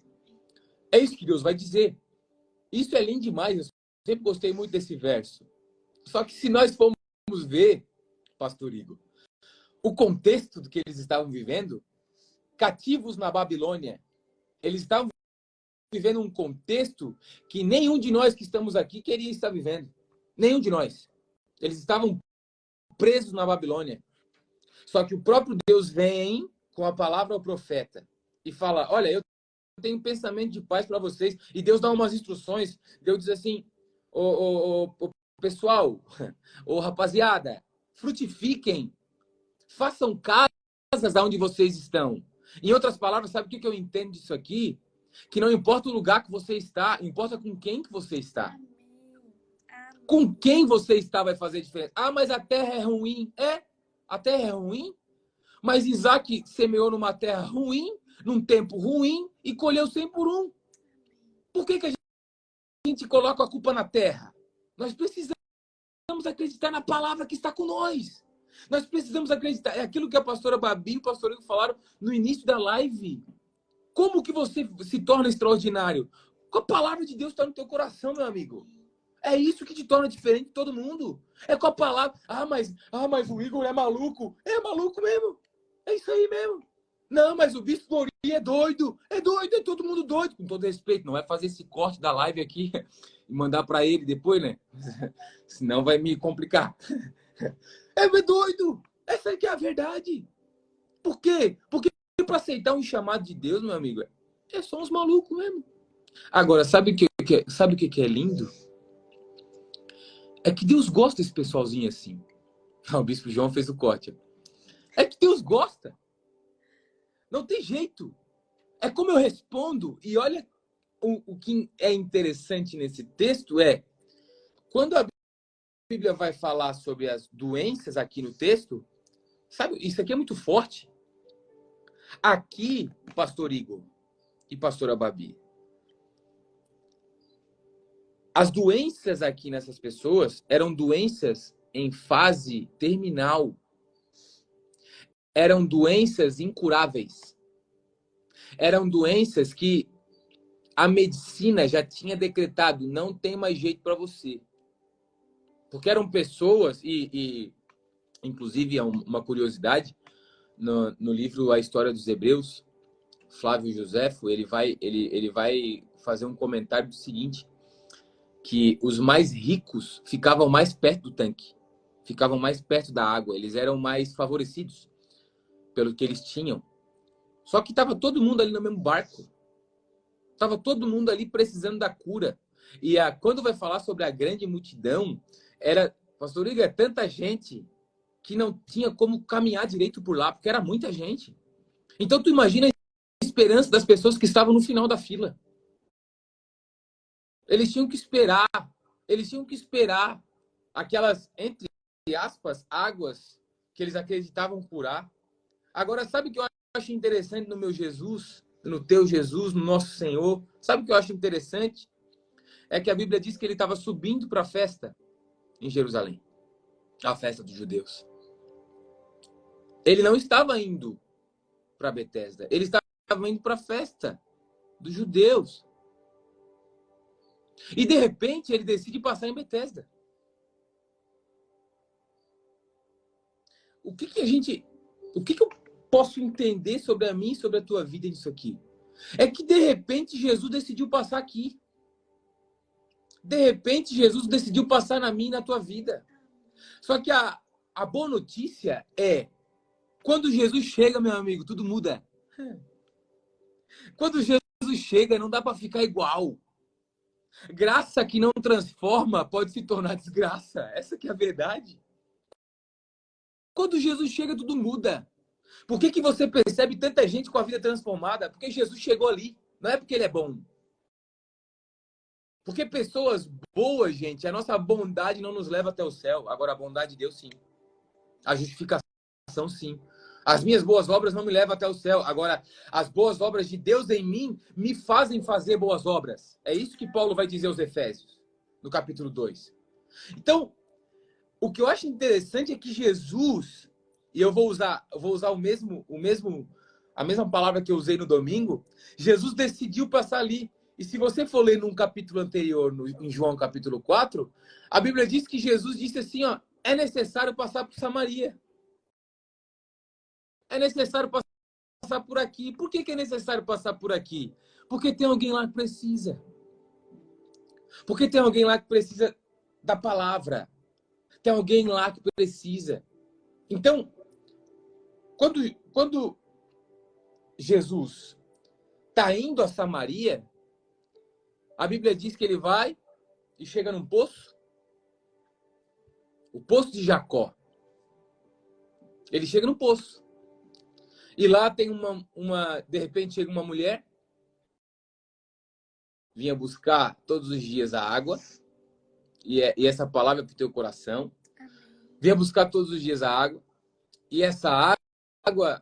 É isso que Deus vai dizer. Isso é lindo demais. Eu sempre gostei muito desse verso. Só que se nós formos ver, Pastor Igor, o contexto do que eles estavam vivendo, cativos na Babilônia, eles estavam vivendo um contexto que nenhum de nós que estamos aqui queria estar vivendo. Nenhum de nós. Eles estavam presos na Babilônia. Só que o próprio Deus vem com a palavra ao profeta e fala: olha, eu tenho pensamento de paz para vocês. E Deus dá umas instruções. Deus diz assim: pessoal, rapaziada, frutifiquem, façam casas onde vocês estão. Em outras palavras, sabe o que eu entendo disso aqui? Que não importa o lugar que você está, importa com quem que você está. Com quem você está vai fazer diferença. Ah, mas a terra é ruim. A terra é ruim, mas Isaac semeou numa terra ruim, num tempo ruim, e colheu 100 por 1. Por que a gente coloca a culpa na terra? Nós precisamos acreditar na palavra que está com nós. Nós precisamos acreditar. É aquilo que a pastora Babi e o pastor Igor falaram no início da live. Como que você se torna extraordinário? A palavra de Deus está no teu coração, meu amigo. É isso que te torna diferente de todo mundo. É com a palavra. Mas o Igor é maluco. É maluco mesmo. É isso aí mesmo. Não, mas o Bispo Gori é doido. É doido, é todo mundo doido. Com todo respeito, não vai fazer esse corte da live aqui e mandar para ele depois, né? Senão vai me complicar. É doido. Essa aqui é a verdade. Por quê? Porque para aceitar um chamado de Deus, meu amigo, é só uns malucos mesmo. Agora, sabe o que é lindo? É que Deus gosta desse pessoalzinho assim. O Bispo João fez o corte. É que Deus gosta. Não tem jeito. É como eu respondo. E olha, o que é interessante nesse texto é, quando a Bíblia vai falar sobre as doenças aqui no texto, sabe, isso aqui é muito forte. Aqui, pastor Igor e pastora Babi, as doenças aqui nessas pessoas eram doenças em fase terminal. Eram doenças incuráveis. Eram doenças que a medicina já tinha decretado, não tem mais jeito para você. Porque eram pessoas, inclusive, é uma curiosidade, no livro A História dos Hebreus, Flávio Joséfo, ele vai fazer um comentário do seguinte, que os mais ricos ficavam mais perto do tanque, ficavam mais perto da água, eles eram mais favorecidos pelo que eles tinham. Só que estava todo mundo ali no mesmo barco. Estava todo mundo ali precisando da cura. E quando vai falar sobre a grande multidão, pastor Igor, é tanta gente que não tinha como caminhar direito por lá, porque era muita gente. Então, tu imagina a esperança das pessoas que estavam no final da fila. Eles tinham que esperar aquelas, entre aspas, águas que eles acreditavam curar. Agora, sabe o que eu acho interessante no meu Jesus, no teu Jesus, no nosso Senhor? Sabe o que eu acho interessante? É que a Bíblia diz que ele estava subindo para a festa em Jerusalém, a festa dos judeus. Ele não estava indo para Betesda, ele estava indo para a festa dos judeus. E de repente ele decide passar em Betesda. O que eu posso entender sobre a mim e sobre a tua vida nisso aqui? É que de repente Jesus decidiu passar aqui. De repente Jesus decidiu passar na minha e na tua vida. Só que a boa notícia é, quando Jesus chega, meu amigo, tudo muda. Quando Jesus chega, não dá para ficar igual. Graça que não transforma pode se tornar desgraça. Essa que é a verdade. Quando Jesus chega, tudo muda. Por que você percebe tanta gente com a vida transformada? Porque Jesus chegou ali. Não é porque ele é bom. Porque pessoas boas, gente, a nossa bondade não nos leva até o céu. Agora, a bondade de Deus, sim. A justificação, sim. As minhas boas obras não me levam até o céu. Agora, as boas obras de Deus em mim me fazem fazer boas obras. É isso que Paulo vai dizer aos Efésios, no capítulo 2. Então, o que eu acho interessante é que Jesus, e eu vou usar a mesma palavra que eu usei no domingo, Jesus decidiu passar ali. E se você for ler num capítulo anterior, em João capítulo 4, a Bíblia diz que Jesus disse assim, ó, é necessário passar por Samaria. É necessário passar por aqui. Por que é necessário passar por aqui? Porque tem alguém lá que precisa. Porque tem alguém lá que precisa da palavra. Tem alguém lá que precisa. Então, quando Jesus está indo a Samaria, a Bíblia diz que ele vai e chega num poço. O poço de Jacó. Ele chega no poço. E lá tem de repente chega uma mulher, vinha buscar todos os dias a água, e essa palavra é para o teu coração. Vinha buscar todos os dias a água, e essa água,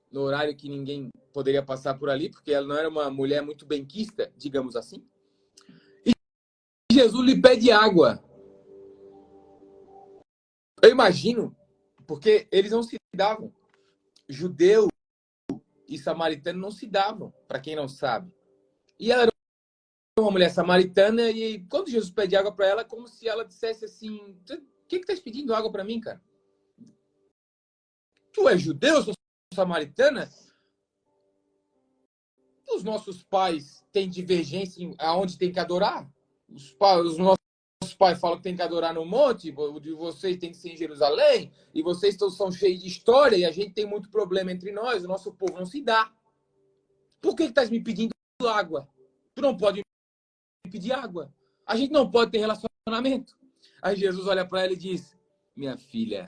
no horário que ninguém poderia passar por ali, porque ela não era uma mulher muito benquista, digamos assim. E Jesus lhe pede água. Eu imagino, porque eles não se davam. Judeu e samaritano não se davam, para quem não sabe. E ela era uma mulher samaritana, e quando Jesus pede água para ela, é como se ela dissesse assim, o que estás pedindo água para mim, cara? Tu és judeu, eu sou samaritana? Os nossos pais têm divergência em aonde tem que adorar? Os nossos pais falam que tem que adorar no monte, de vocês tem que ser em Jerusalém, e vocês são cheios de história, e a gente tem muito problema entre nós, o nosso povo não se dá. Por que estás me pedindo água? Tu não pode me pedir água. A gente não pode ter relacionamento. Aí Jesus olha para ela e diz, minha filha,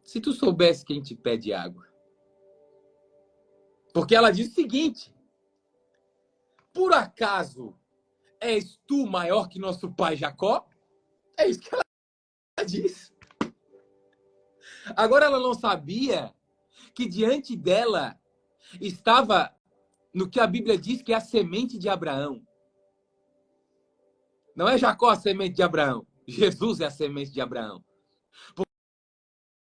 se tu soubesse quem te pede água. Porque ela diz o seguinte, por acaso és tu maior que nosso pai Jacó? É isso que ela diz. Agora ela não sabia que diante dela estava no que a Bíblia diz que é a semente de Abraão. Não é Jacó a semente de Abraão. Jesus é a semente de Abraão.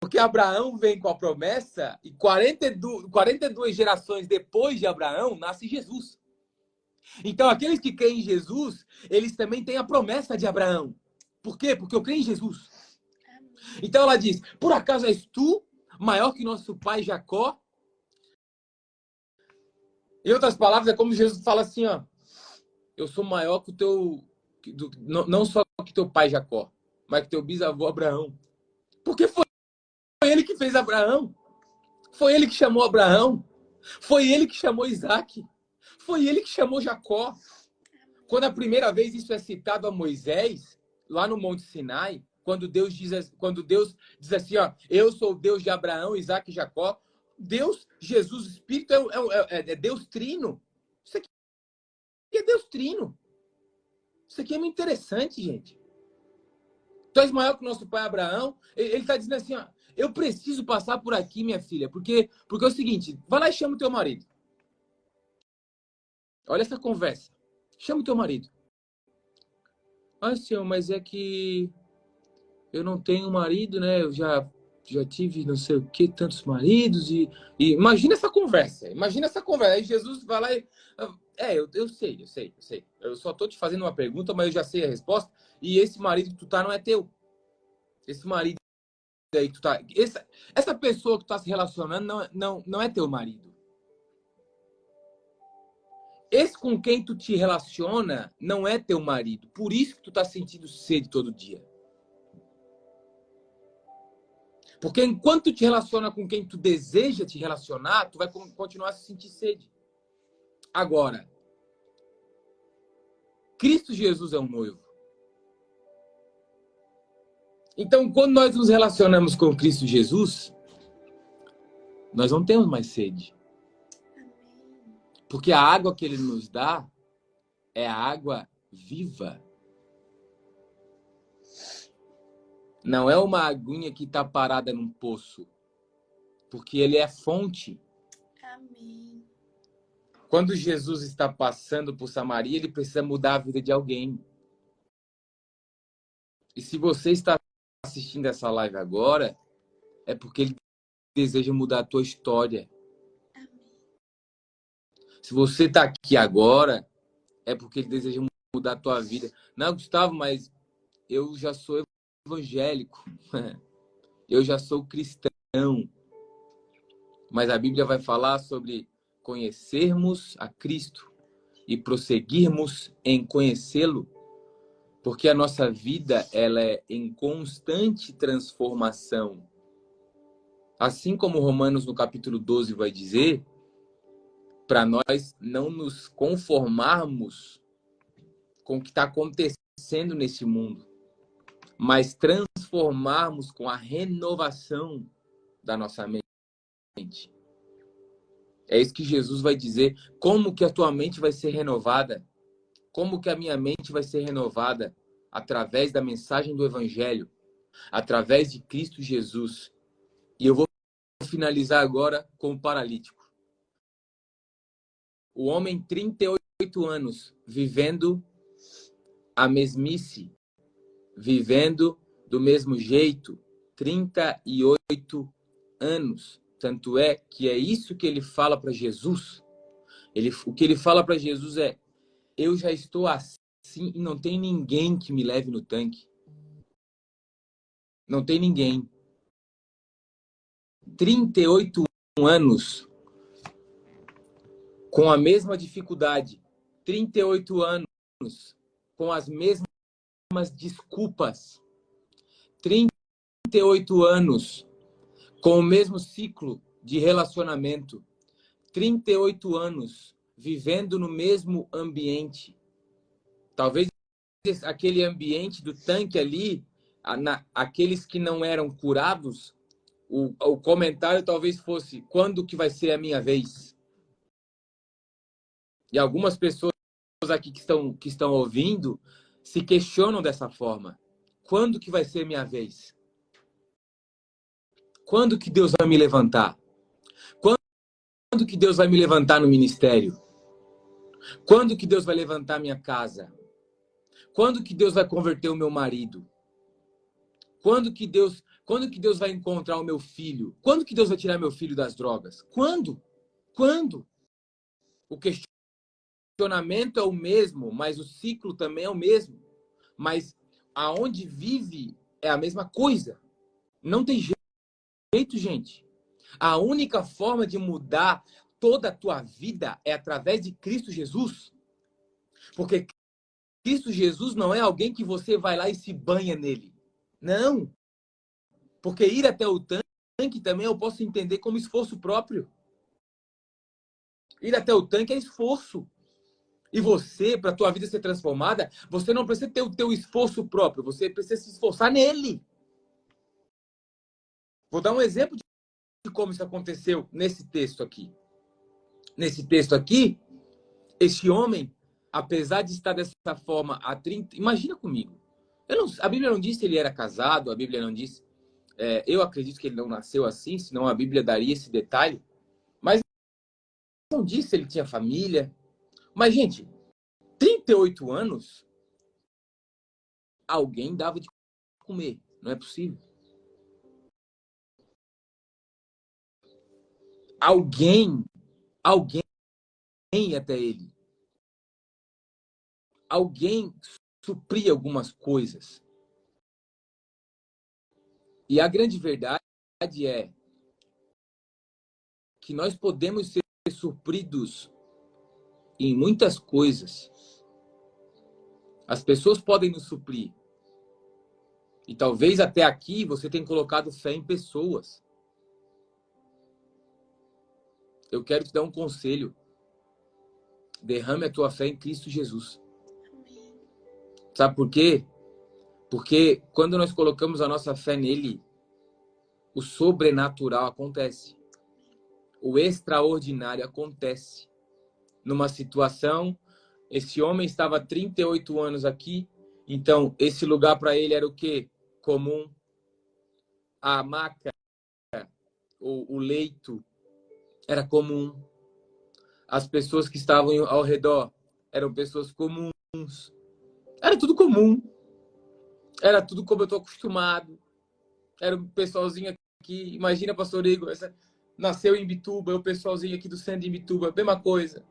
Porque Abraão vem com a promessa e 42 gerações depois de Abraão nasce Jesus. Então, aqueles que creem em Jesus, eles também têm a promessa de Abraão. Por quê? Porque eu creio em Jesus. Então ela diz, por acaso és tu maior que nosso pai Jacó? Em outras palavras, é como Jesus fala assim, ó, eu sou maior que o teu, não só que teu pai Jacó, mas que teu bisavô Abraão. Porque foi ele que fez Abraão. Foi ele que chamou Abraão. Foi ele que chamou Isaac. Foi ele que chamou Jacó. Quando a primeira vez isso é citado a Moisés, lá no Monte Sinai, quando Deus diz assim, ó, eu sou o Deus de Abraão, Isaac e Jacó, Deus, Jesus, Espírito é Deus trino. Isso aqui é Deus trino. Isso aqui é muito interessante, gente. Tu és maior que o nosso pai Abraão. Ele está dizendo assim, ó, eu preciso passar por aqui, minha filha, porque é o seguinte, vai lá e chama o teu marido. Olha essa conversa. Chama o teu marido. Ah, senhor, mas é que eu não tenho marido, né? Eu já tive não sei o que, tantos maridos. E imagina essa conversa. Imagina essa conversa. Aí Jesus vai lá e... Eu sei. Eu só tô te fazendo uma pergunta, mas eu já sei a resposta. E esse marido que tu tá não é teu. Esse marido aí que tu tá... Essa pessoa que tu tá se relacionando não é teu marido. Esse com quem tu te relaciona não é teu marido. Por isso que tu tá sentindo sede todo dia. Porque enquanto tu te relaciona com quem tu deseja te relacionar, tu vai continuar a sentir sede. Agora, Cristo Jesus é um noivo. Então, quando nós nos relacionamos com Cristo Jesus, nós não temos mais sede. Porque a água que Ele nos dá é a água viva. Não é uma aguinha que está parada num poço. Porque Ele é fonte. Amém. Quando Jesus está passando por Samaria, Ele precisa mudar a vida de alguém. E se você está assistindo essa live agora, é porque Ele deseja mudar a tua história. Se você está aqui agora, é porque Ele deseja mudar a tua vida. Não, Gustavo, mas eu já sou evangélico. Eu já sou cristão. Mas a Bíblia vai falar sobre conhecermos a Cristo e prosseguirmos em conhecê-lo, porque a nossa vida ela é em constante transformação. Assim como Romanos no capítulo 12 vai dizer, para nós não nos conformarmos com o que está acontecendo nesse mundo, mas transformarmos com a renovação da nossa mente. É isso que Jesus vai dizer. Como que a tua mente vai ser renovada? Como que a minha mente vai ser renovada? Através da mensagem do Evangelho, através de Cristo Jesus. E eu vou finalizar agora com o paralítico. O homem, 38 anos, vivendo a mesmice, vivendo do mesmo jeito, 38 anos. Tanto é que é isso que ele fala para Jesus. O que ele fala para Jesus é, eu já estou assim e não tem ninguém que me leve no tanque. Não tem ninguém. 38 anos com a mesma dificuldade. 38 anos com as mesmas desculpas. 38 anos com o mesmo ciclo de relacionamento. 38 anos vivendo no mesmo ambiente. Talvez aquele ambiente do tanque ali, aqueles que não eram curados, o comentário talvez fosse, quando que vai ser a minha vez? E algumas pessoas aqui que estão ouvindo se questionam dessa forma. quando que vai ser minha vez? Quando que Deus vai me levantar? Quando que Deus vai me levantar no ministério? Quando que Deus vai levantar minha casa? Quando que Deus vai converter o meu marido? Quando que Deus vai encontrar o meu filho? Quando que Deus vai tirar meu filho das drogas? Quando? Quando? O questionamento é o mesmo, mas o ciclo também é o mesmo. Mas aonde vive é a mesma coisa. Não tem jeito, gente. A única forma de mudar toda a tua vida é através de Cristo Jesus. Porque Cristo Jesus não é alguém que você vai lá e se banha nele. Não. Porque ir até o tanque também eu posso entender como esforço próprio. Ir até o tanque é esforço. E você, para a tua vida ser transformada, você não precisa ter o teu esforço próprio. Você precisa se esforçar nele. Vou dar um exemplo de como isso aconteceu nesse texto aqui. Nesse texto aqui, este homem, apesar de estar dessa forma há 30... Imagina comigo. A Bíblia não diz se ele era casado, a Bíblia não diz... eu acredito que ele não nasceu assim, senão a Bíblia daria esse detalhe. Mas não diz se ele tinha família. Mas, gente, 38 anos, alguém dava de comer. Não é possível. Alguém ia até ele. Alguém supria algumas coisas. E a grande verdade é que nós podemos ser supridos em muitas coisas. As pessoas podem nos suprir. E talvez até aqui você tenha colocado fé em pessoas. Eu quero te dar um conselho. Derrame a tua fé em Cristo Jesus. Sabe por quê? Porque quando nós colocamos a nossa fé nele, o sobrenatural acontece. O extraordinário acontece. Numa situação, esse homem estava há 38 anos aqui, então esse lugar para ele era o quê? Comum. A maca, o leito, era comum. As pessoas que estavam ao redor eram pessoas comuns. Era tudo comum. Era tudo como eu estou acostumado. Era um pessoalzinho aqui. Imagina, pastor Igor, nasceu em Bituba, o pessoalzinho aqui do centro de Bituba, mesma coisa.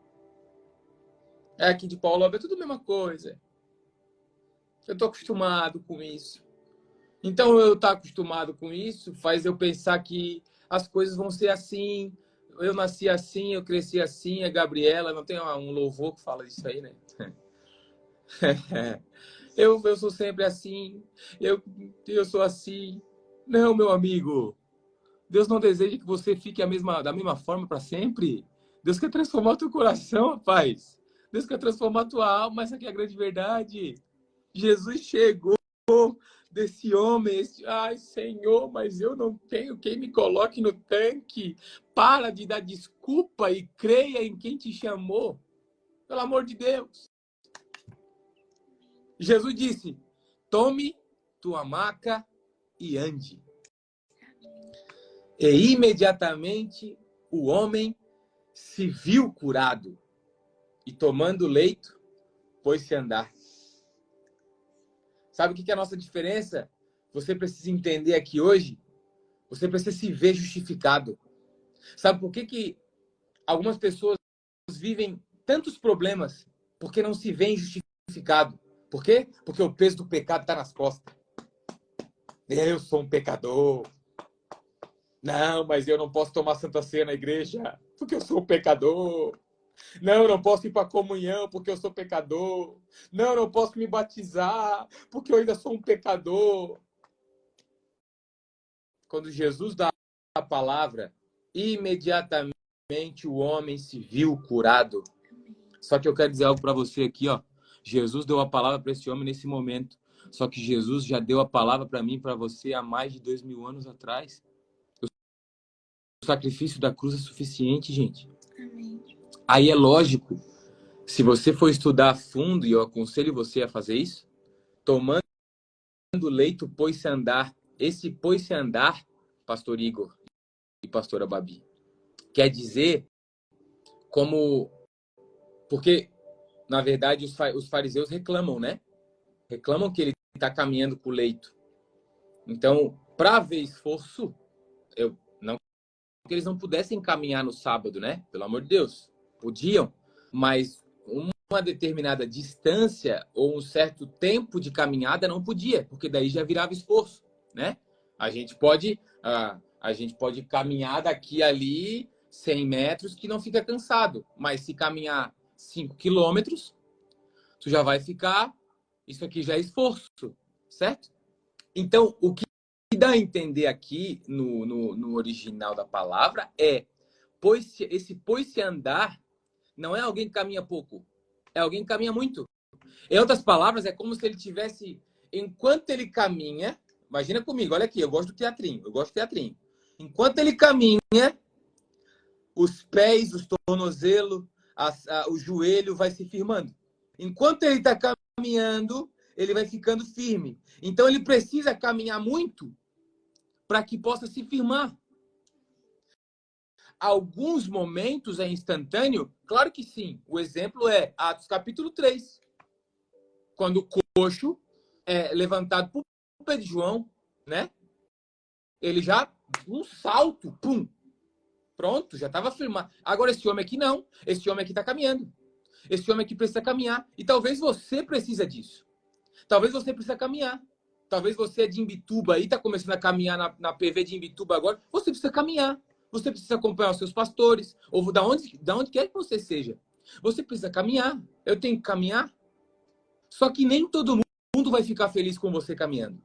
É aqui de Paulo, é tudo a mesma coisa. Eu estou acostumado com isso. Então, eu estar acostumado com isso faz eu pensar que as coisas vão ser assim. Eu nasci assim, eu cresci assim. A Gabriela, não tem um louvor que fala isso aí, né? Eu sou sempre assim. Eu sou assim. Não, meu amigo. Deus não deseja que você fique da mesma forma para sempre. Deus quer transformar o teu coração, rapaz. Deus quer transformar a tua alma. Essa aqui é a grande verdade. Jesus chegou desse homem. Ai, Senhor, mas eu não tenho quem me coloque no tanque. Para de dar desculpa e creia em quem te chamou. Pelo amor de Deus. Jesus disse, tome tua maca e ande. E imediatamente o homem se viu curado e tomando o leito, pôs-se a andar. Sabe o que é a nossa diferença? Você precisa entender aqui hoje, você precisa se ver justificado. Sabe por que algumas pessoas vivem tantos problemas? Porque não se veem justificado. Por quê? Porque o peso do pecado está nas costas. Eu sou um pecador. Não, mas eu não posso tomar Santa Ceia na igreja, porque eu sou um pecador. Não, eu não posso ir para a comunhão, porque eu sou pecador. Não, eu não posso me batizar, porque eu ainda sou um pecador. Quando Jesus dá a palavra, imediatamente o homem se viu curado. Só que eu quero dizer algo para você aqui, ó. Jesus deu a palavra para esse homem nesse momento. Só que Jesus já deu a palavra para mim e para você há mais de 2000 anos atrás. O sacrifício da cruz é suficiente, gente. Amém. Aí é lógico, se você for estudar a fundo, e eu aconselho você a fazer isso, tomando o leito, pôs-se a andar. Esse pôs-se a andar, pastor Igor e pastora Babi, quer dizer como... Porque, na verdade, os fariseus reclamam, né? Reclamam que ele está caminhando para o leito. Então, para haver esforço, não que eles não pudessem caminhar no sábado, né? Pelo amor de Deus. Podiam, mas uma determinada distância ou um certo tempo de caminhada não podia, porque daí já virava esforço, né? A gente pode caminhar daqui ali 100 metros que não fica cansado, mas se caminhar 5 quilômetros, tu já vai ficar... Isso aqui já é esforço, certo? Então, o que dá a entender aqui no original da palavra é esse pôs-se a andar não é alguém que caminha pouco, é alguém que caminha muito. Em outras palavras, é como se ele tivesse, enquanto ele caminha, imagina comigo, olha aqui, eu gosto do teatrinho. Enquanto ele caminha, os pés, os tornozelos, o joelho vai se firmando. Enquanto ele está caminhando, ele vai ficando firme. Então, ele precisa caminhar muito para que possa se firmar. Alguns momentos é instantâneo? Claro que sim. O exemplo é Atos capítulo 3. Quando o coxo é levantado por Pedro e João, né? Ele já, um salto, pum. Pronto, já estava firmado. Agora, esse homem aqui não. Esse homem aqui está caminhando. Esse homem aqui precisa caminhar. E talvez você precisa disso. Talvez você precisa caminhar. Talvez você é de Imbituba aí, está começando a caminhar na PV de Imbituba agora. Você precisa caminhar. Você precisa acompanhar os seus pastores. Ou da onde quer que você seja. Você precisa caminhar. Eu tenho que caminhar. Só que nem todo mundo vai ficar feliz com você caminhando.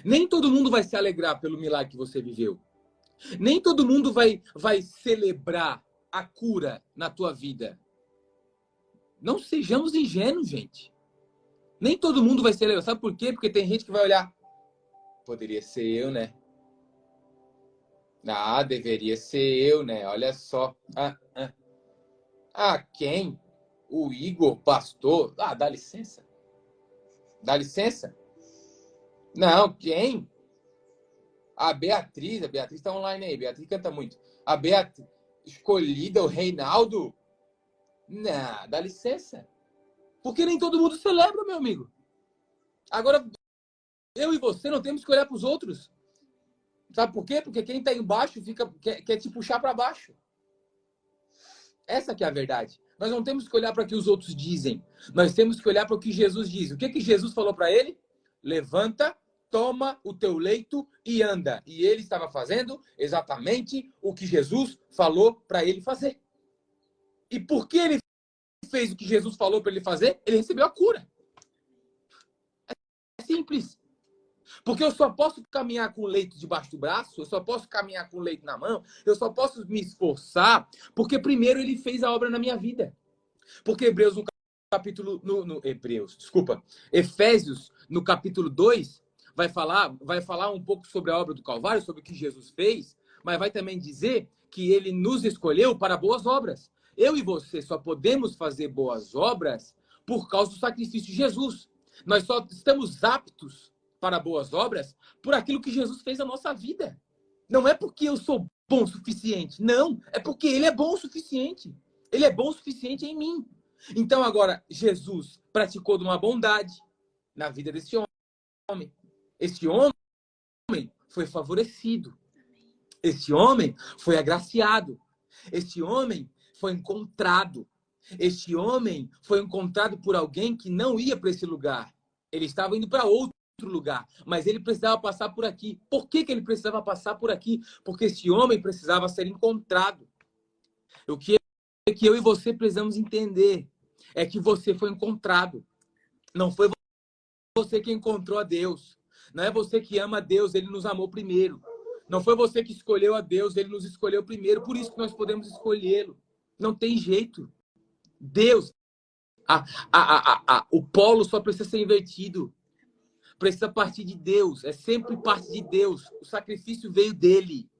Nem todo mundo vai se alegrar pelo milagre que você viveu. Nem todo mundo vai celebrar a cura na tua vida. Não sejamos ingênuos, gente. Nem todo mundo vai celebrar. Sabe por quê? Porque tem gente que vai olhar. Poderia ser eu, né? Ah, deveria ser eu, né? Olha só. Quem? O Igor, pastor. Ah, dá licença. Dá licença? Não, quem? A Beatriz está online aí. Beatriz canta muito. A Beatriz escolhida, o Reinaldo. Não, dá licença. Porque nem todo mundo celebra, meu amigo. Agora, eu e você não temos que olhar para os outros. Sabe por quê? Porque quem está embaixo quer te puxar para baixo. Essa que é a verdade. Nós não temos que olhar para o que os outros dizem. Nós temos que olhar para o que Jesus diz. O que Jesus falou para ele? Levanta, toma o teu leito e anda. E ele estava fazendo exatamente o que Jesus falou para ele fazer. E por que ele fez o que Jesus falou para ele fazer? Ele recebeu a cura. É simples. Porque eu só posso caminhar com o leito debaixo do braço, eu só posso caminhar com o leito na mão, eu só posso me esforçar, porque primeiro ele fez a obra na minha vida. Porque Efésios, no capítulo 2, vai falar um pouco sobre a obra do Calvário, sobre o que Jesus fez, mas vai também dizer que ele nos escolheu para boas obras. Eu e você só podemos fazer boas obras por causa do sacrifício de Jesus. Nós só estamos aptos para boas obras por aquilo que Jesus fez na nossa vida. Não é porque eu sou bom o suficiente. Não, é porque ele é bom o suficiente. Ele é bom o suficiente em mim. Então, agora, Jesus praticou de uma bondade na vida desse homem. Esse homem foi favorecido. Esse homem foi agraciado. Esse homem foi encontrado. Este homem foi encontrado por alguém que não ia para esse lugar. Ele estava indo para outro lugar, mas ele precisava passar por aqui. Por que ele precisava passar por aqui? Porque esse homem precisava ser encontrado. O que eu e você precisamos entender é que você foi encontrado. Não foi você que encontrou a Deus. Não é você que ama a Deus, ele nos amou primeiro. Não foi você que escolheu a Deus, ele nos escolheu primeiro. Por isso que nós podemos escolhê-lo. Não tem jeito. Deus, o polo só precisa ser invertido. Precisa partir de Deus. É sempre parte de Deus. O sacrifício veio dele.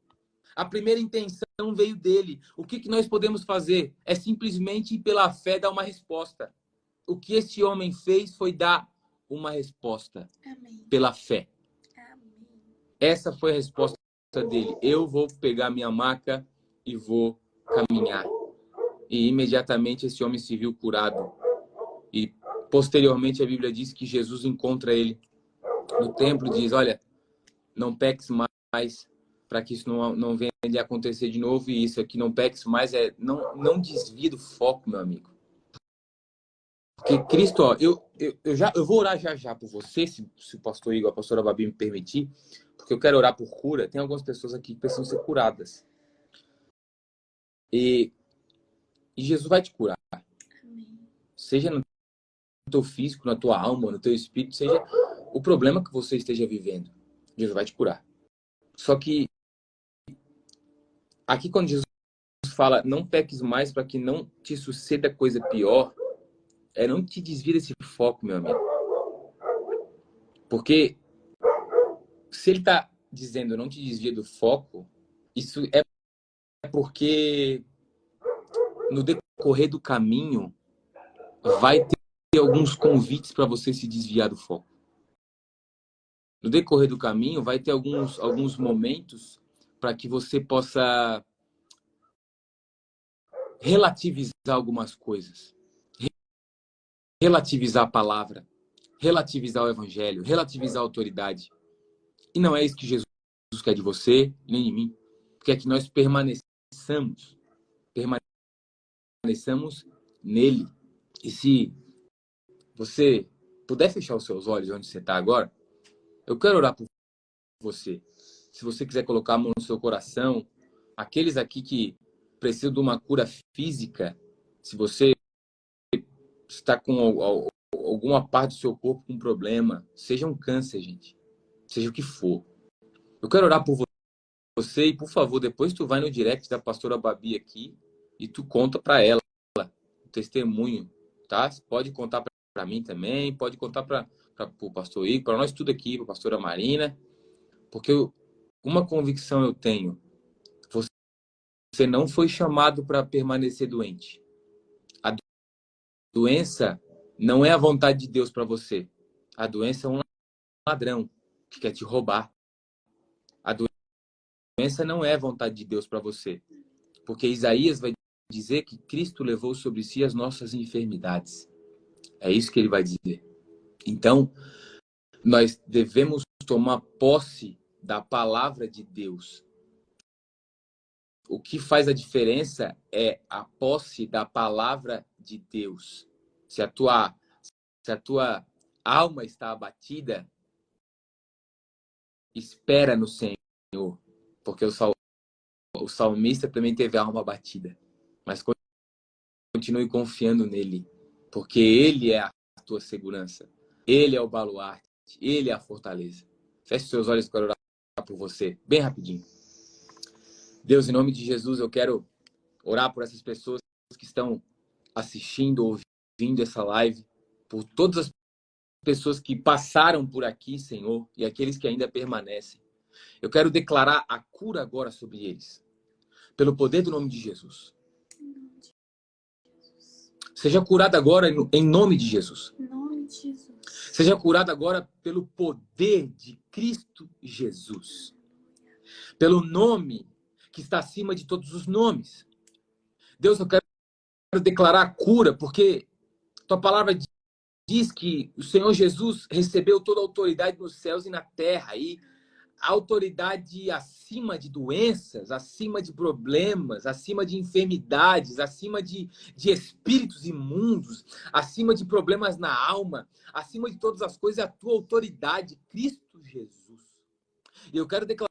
A primeira intenção veio dele. O que nós podemos fazer? É simplesmente, pela fé, dar uma resposta. O que este homem fez foi dar uma resposta Amém. pela fé. Amém. Essa foi a resposta dele. Eu vou pegar minha maca e vou caminhar. E imediatamente esse homem se viu curado. E posteriormente a Bíblia diz que Jesus encontra ele no templo e diz, olha, não peques mais para que isso não venha de acontecer de novo. E isso aqui, não peques mais, não desvie do foco, meu amigo. Porque Cristo, ó, eu vou orar já por você, se o pastor Igor, a pastora Babi me permitir, porque eu quero orar por cura. Tem algumas pessoas aqui que precisam ser curadas. E Jesus vai te curar. Amém. Seja no teu físico, na tua alma, no teu espírito, seja o problema que você esteja vivendo. Jesus vai te curar. Só que aqui quando Jesus fala, não peques mais para que não te suceda coisa pior, não te desvia desse foco, meu amigo. Porque se ele está dizendo não te desvia do foco, isso é porque no decorrer do caminho vai ter alguns convites para você se desviar do foco. No decorrer do caminho vai ter alguns momentos para que você possa relativizar algumas coisas. Relativizar a palavra, relativizar o evangelho, relativizar a autoridade. E não é isso que Jesus quer de você, nem de mim. Quer que nós permaneçamos nele. E se você puder fechar os seus olhos onde você está agora, eu quero orar por você. Se você quiser colocar a mão no seu coração, aqueles aqui que precisam de uma cura física, se você está com alguma parte do seu corpo com problema, seja um câncer, gente, seja o que for. Eu quero orar por você e, por favor, depois tu vai no direct da pastora Babi aqui e tu conta para ela o testemunho, tá? Você pode contar para mim também, pode contar para o pastor Igor, para nós tudo aqui, para a pastora Marina, porque uma convicção eu tenho, você não foi chamado para permanecer doente. A doença não é a vontade de Deus para você. A doença é um ladrão que quer te roubar. A doença não é a vontade de Deus para você. Porque Isaías vai dizer que Cristo levou sobre si as nossas enfermidades. É isso que ele vai dizer. Então, nós devemos tomar posse da palavra de Deus. O que faz a diferença é a posse da palavra de Deus. Se a tua alma está abatida, espera no Senhor, porque o salmista também teve a alma abatida. Mas continue confiando nele, porque ele é a tua segurança. Ele é o baluarte, ele é a fortaleza. Feche seus olhos para orar por você, bem rapidinho. Deus, em nome de Jesus, eu quero orar por essas pessoas que estão assistindo, ouvindo essa live, por todas as pessoas que passaram por aqui, Senhor, e aqueles que ainda permanecem. Eu quero declarar a cura agora sobre eles, pelo poder do nome de Jesus. Seja curado agora em nome de Jesus. Em nome de Jesus. Seja curado agora pelo poder de Cristo Jesus. Pelo nome que está acima de todos os nomes. Deus, eu quero declarar a cura, porque tua palavra diz que o Senhor Jesus recebeu toda a autoridade nos céus e na terra. E a autoridade acima de doenças, acima de problemas, acima de enfermidades, acima de espíritos imundos, acima de problemas na alma, acima de todas as coisas, é a tua autoridade, Cristo Jesus. E eu quero declarar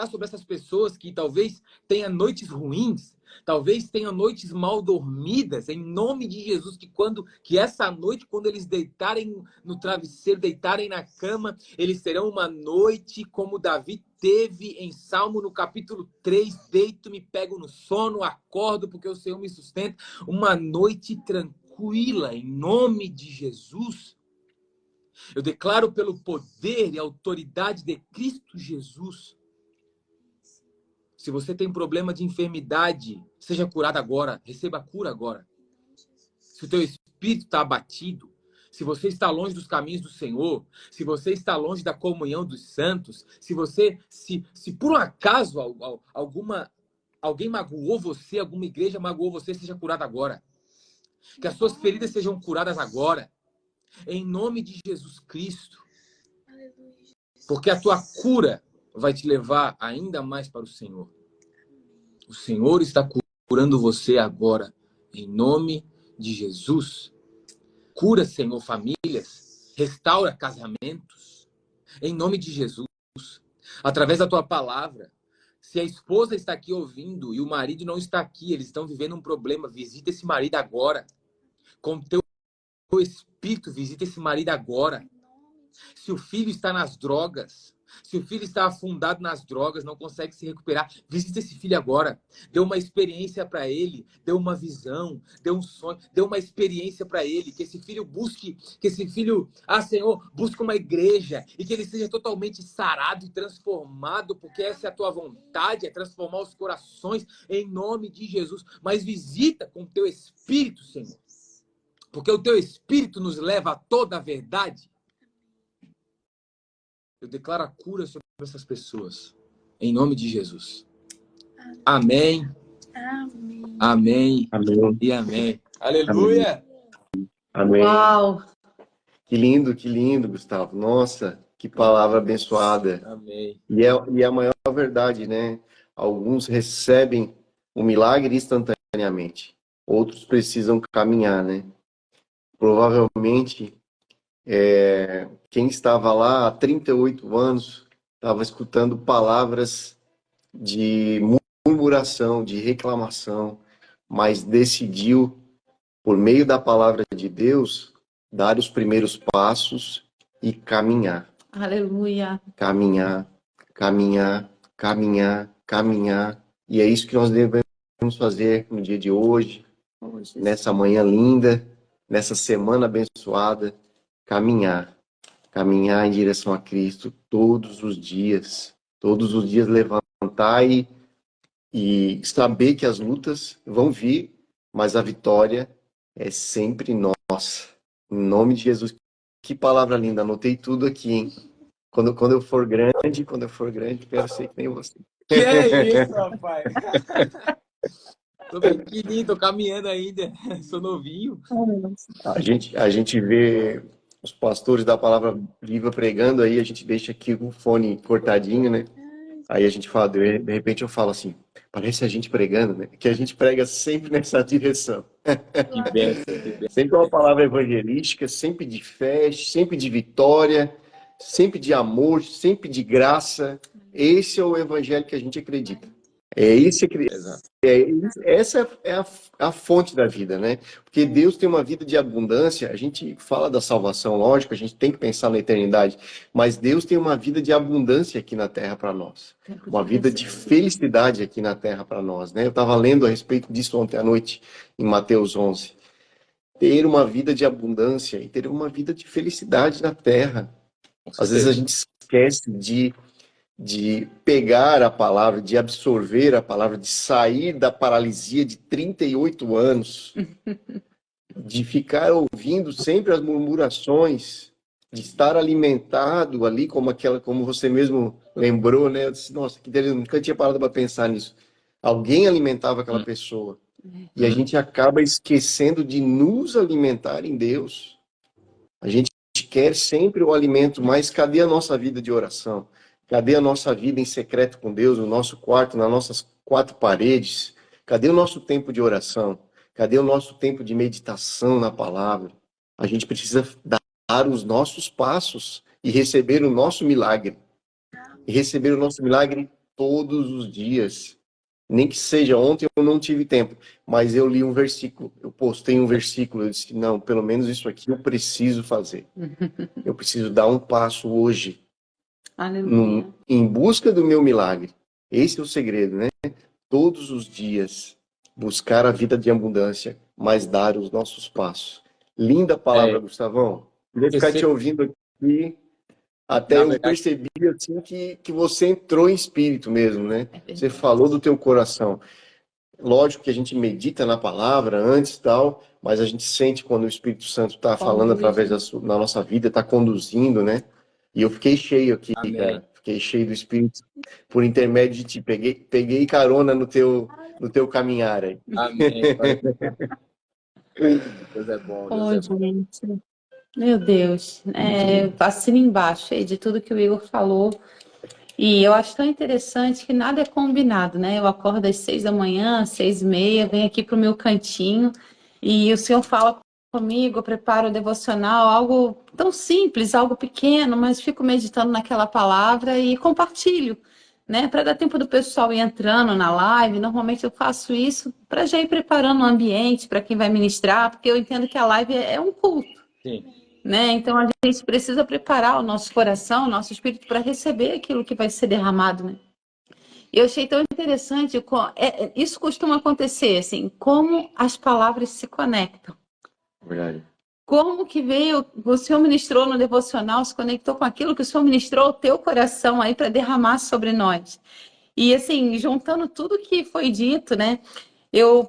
sobre essas pessoas que talvez tenham noites ruins, talvez tenham noites mal dormidas, em nome de Jesus, que essa noite, quando eles deitarem no travesseiro, deitarem na cama, eles terão uma noite como Davi teve em Salmo no capítulo 3, deito, me pego no sono, acordo porque o Senhor me sustenta, uma noite tranquila, em nome de Jesus. Eu declaro pelo poder e autoridade de Cristo Jesus. Se você tem problema de enfermidade, seja curado agora. Receba a cura agora. Se o teu espírito está abatido, se você está longe dos caminhos do Senhor, se você está longe da comunhão dos santos, se por um acaso alguém magoou você, alguma igreja magoou você, seja curado agora. Que as suas feridas sejam curadas agora. Em nome de Jesus Cristo. Porque a tua cura vai te levar ainda mais para o Senhor. O Senhor está curando você agora. Em nome de Jesus. Cura, Senhor, famílias. Restaura casamentos. Em nome de Jesus. Através da tua palavra. Se a esposa está aqui ouvindo e o marido não está aqui, eles estão vivendo um problema, visita esse marido agora. Com teu espírito, visita esse marido agora. Se o filho está nas drogas, se o filho está afundado nas drogas, não consegue se recuperar, visita esse filho agora. Dê uma experiência para ele, dê uma visão, dê um sonho, dê uma experiência para ele, que esse filho busque, que esse filho, Senhor, busque uma igreja e que ele seja totalmente sarado e transformado, porque essa é a tua vontade, é transformar os corações em nome de Jesus. Mas visita com o teu espírito, Senhor, porque o teu espírito nos leva a toda a verdade. Eu declaro a cura sobre essas pessoas. Em nome de Jesus. Amém. Amém. Amém. Amém. E amém. Aleluia. Amém. Uau! Que lindo, Gustavo. Nossa, que palavra abençoada. Amém. E é a maior verdade, né? Alguns recebem o milagre instantaneamente. Outros precisam caminhar, né? Provavelmente, quem estava lá há 38 anos estava escutando palavras de murmuração, de reclamação, mas decidiu, por meio da palavra de Deus, dar os primeiros passos e caminhar. Aleluia! Caminhar, caminhar, caminhar, caminhar. E é isso que nós devemos fazer no dia de hoje, nessa manhã linda, nessa semana abençoada, caminhar em direção a Cristo todos os dias levantar e saber que as lutas vão vir, mas a vitória é sempre nossa. Em nome de Jesus. Que palavra linda, anotei tudo aqui, hein? Quando eu for grande, quero ser que nem você. Que é isso, rapaz? Tô pequenininho, tô caminhando ainda, sou novinho. A gente vê os pastores da Palavra Viva pregando, aí a gente deixa aqui o fone cortadinho, né? Aí a gente fala, de repente eu falo assim, parece a gente pregando, né? Que a gente prega sempre nessa direção. Que benção, que benção. Sempre uma palavra evangelística, sempre de fé, sempre de vitória, sempre de amor, sempre de graça. Esse é o evangelho que a gente acredita. Essa é a fonte da vida, né? Porque Deus tem uma vida de abundância. A gente fala da salvação, lógico, a gente tem que pensar na eternidade, mas Deus tem uma vida de abundância aqui na terra para nós. Uma vida de felicidade aqui na terra para nós, né? Eu estava lendo a respeito disso ontem à noite, em Mateus 11. Ter uma vida de abundância e ter uma vida de felicidade na terra. Às vezes a gente esquece de pegar a palavra, de absorver a palavra, de sair da paralisia de 38 anos, de ficar ouvindo sempre as murmurações, de estar alimentado ali, como você mesmo lembrou, né? Eu disse, nossa, que delícia, eu nunca tinha parado para pensar nisso. Alguém alimentava aquela pessoa. E a gente acaba esquecendo de nos alimentar em Deus. A gente quer sempre o alimento, mas cadê a nossa vida de oração? Cadê a nossa vida em secreto com Deus, no nosso quarto, nas nossas quatro paredes? Cadê o nosso tempo de oração? Cadê o nosso tempo de meditação na palavra? A gente precisa dar os nossos passos e receber o nosso milagre. E receber o nosso milagre todos os dias. Nem que seja ontem eu não tive tempo, mas eu li um versículo, eu postei um versículo, eu disse, não, pelo menos isso aqui eu preciso fazer. Eu preciso dar um passo hoje. Em busca do meu milagre. Esse é o segredo, né? Todos os dias buscar a vida de abundância, mas dar os nossos passos. Linda palavra, Gustavão. Queria ficar te ouvindo aqui, até eu percebi assim que você entrou em espírito mesmo, né? Você falou do teu coração. lógico que a gente medita na palavra antes e tal, mas a gente sente quando o Espírito Santo está falando através da nossa vida, está conduzindo, né? E eu fiquei cheio aqui, Amém. cara. Fiquei cheio do Espírito por intermédio de ti. Peguei carona no teu caminhar aí. Amém. Deus é bom, Deus é bom. Gente, meu Deus, eu assino embaixo aí de tudo que o Igor falou. E eu acho tão interessante que nada é combinado, né? Eu acordo às 6 da manhã, 6h30, venho aqui para o meu cantinho e o Senhor fala comigo, eu preparo o devocional, algo tão simples, algo pequeno, mas fico meditando naquela palavra e compartilho, né? Para dar tempo do pessoal ir entrando na live. Normalmente eu faço isso para já ir preparando o ambiente para quem vai ministrar, porque eu entendo que a live é um culto. Sim. Né? Então a gente precisa preparar o nosso coração, o nosso espírito para receber aquilo que vai ser derramado, né? E eu achei tão interessante, isso costuma acontecer, assim, como as palavras se conectam. Verdade. Como que veio, o Senhor ministrou no devocional, se conectou com aquilo que o Senhor ministrou ao teu coração aí para derramar sobre nós. E assim, juntando tudo que foi dito, né? Eu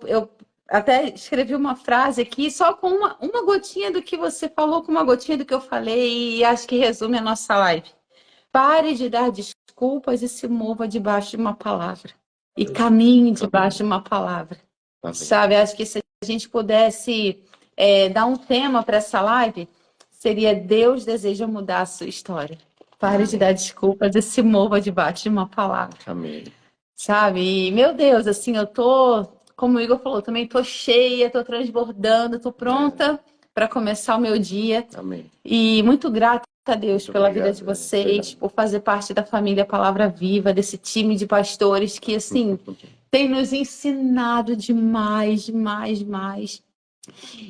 até escrevi uma frase aqui, só com uma gotinha do que você falou, com uma gotinha do que eu falei, e acho que resume a nossa live. Pare de dar desculpas e se mova debaixo de uma palavra. E caminhe debaixo de uma palavra. Sabe, acho que se a gente pudesse dar um tema para essa live, seria: Deus deseja mudar a sua história. Pare de dar desculpas e se mova debaixo de uma palavra. Amém. Sabe? E, meu Deus, assim, eu tô, como o Igor falou, também tô cheia, tô transbordando, tô pronta para começar o meu dia. Amém. E muito grata a Deus Muito pela obrigado, vida de vocês, por fazer parte da família Palavra Viva, desse time de pastores que, assim, tem nos ensinado demais, demais, demais.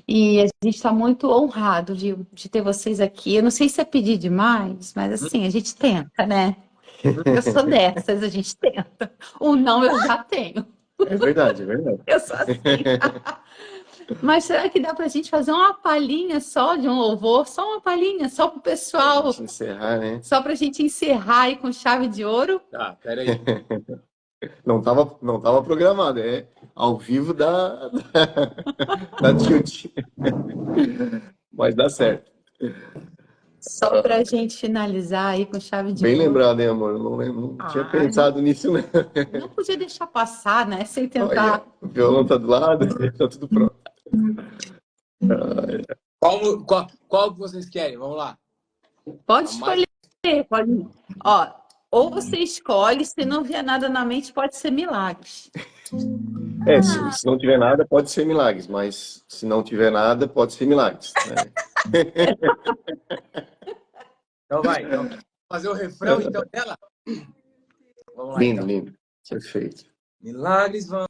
E a gente está muito honrado de ter vocês aqui. Eu não sei se é pedir demais, mas assim, a gente tenta, né? Eu sou dessas, a gente tenta. O não eu já tenho. É verdade, é verdade. Eu sou assim. Mas será que dá pra gente fazer uma palhinha só de um louvor? Só uma palhinha, só pro pessoal. Pra gente encerrar, né? Só pra gente encerrar aí com chave de ouro? Tá, peraí. Não tava programado, é ao vivo da Tilt. Mas dá certo. Só pra gente finalizar aí com chave de Bem ouro. lembrado, hein, amor? Eu não tinha pensado nisso, não. Não podia deixar passar, né? Sem tentar. Olha, o violão tá do lado, tá tudo pronto. Qual que vocês querem? Vamos lá. Pode escolher. Pode. Ó, ou você escolhe, se não vier nada na mente, pode ser milagres. Se não tiver nada, pode ser milagres, mas se não tiver nada, pode ser milagres. Né? Então vai, fazer o refrão então dela? Vamos lá, Lindo, então. lindo. Perfeito. Milagres vão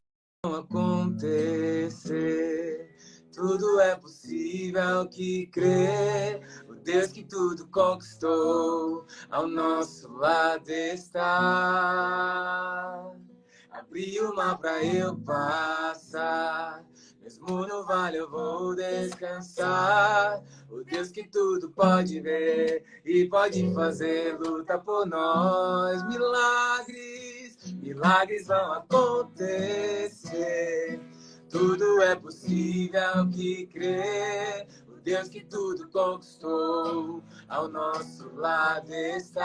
acontecer, tudo é possível que crê. O Deus que tudo conquistou, ao nosso lado está. Abriu o mar pra eu passar, mesmo no vale eu vou descansar. O Deus que tudo pode ver e pode fazer, luta por nós. Milagres vão acontecer, tudo é possível que crê. O Deus que tudo conquistou, ao nosso lado está.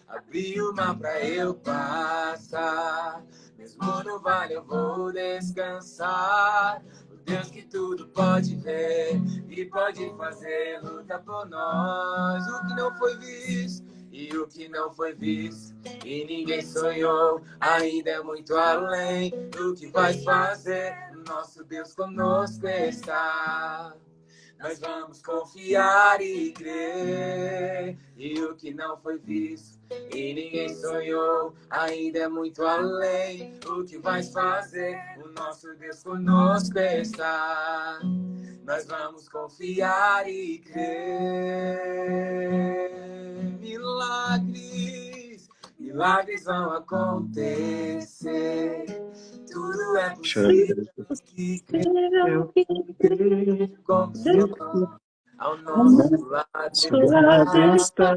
Abriu o mar pra eu passar, mesmo no vale eu vou descansar. O Deus que tudo pode ver e pode fazer, luta por nós. O que não foi visto e o que não foi visto e ninguém sonhou, ainda é muito além do que vai fazer. Nosso Deus conosco está. Nós vamos confiar e crer, e o que não foi visto e ninguém sonhou, ainda é muito além do que vais fazer. O nosso Deus conosco está. Nós vamos confiar e crer. Milagres vão acontecer, tudo é possível que crer. Ao nosso lado está.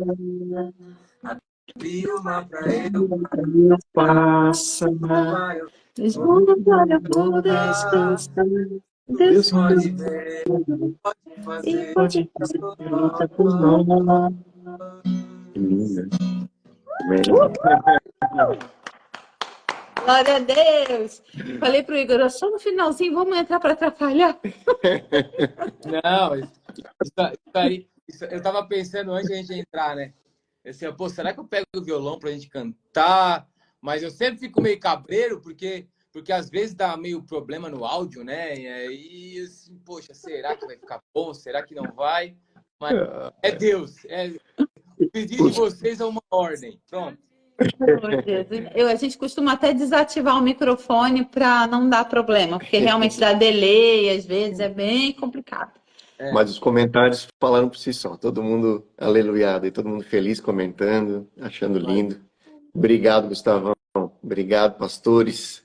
vi o mar pra eu Não passa, tomar. Olha por descansar. Deus Deus Pode ver, pode fazer. pode fazer luta por nós. Que linda. Amém. Glória a Deus. Falei pro Igor, só no finalzinho, vamos entrar para atrapalhar. Não, eu tava pensando antes de a gente entrar, né? Eu assim, pô, será que eu pego o violão pra gente cantar? Mas eu sempre fico meio cabreiro, porque às vezes dá meio problema no áudio, né? E aí, assim, poxa, será que vai ficar bom? Será que não vai? Mas é Deus. O pedido de vocês é uma ordem. Pronto. A gente costuma até desativar o microfone para não dar problema, porque realmente dá delay, às vezes é bem complicado. Mas os comentários falaram por si só. Todo mundo aleluiado e todo mundo feliz comentando, achando lindo. Obrigado, Gustavão. Obrigado, pastores.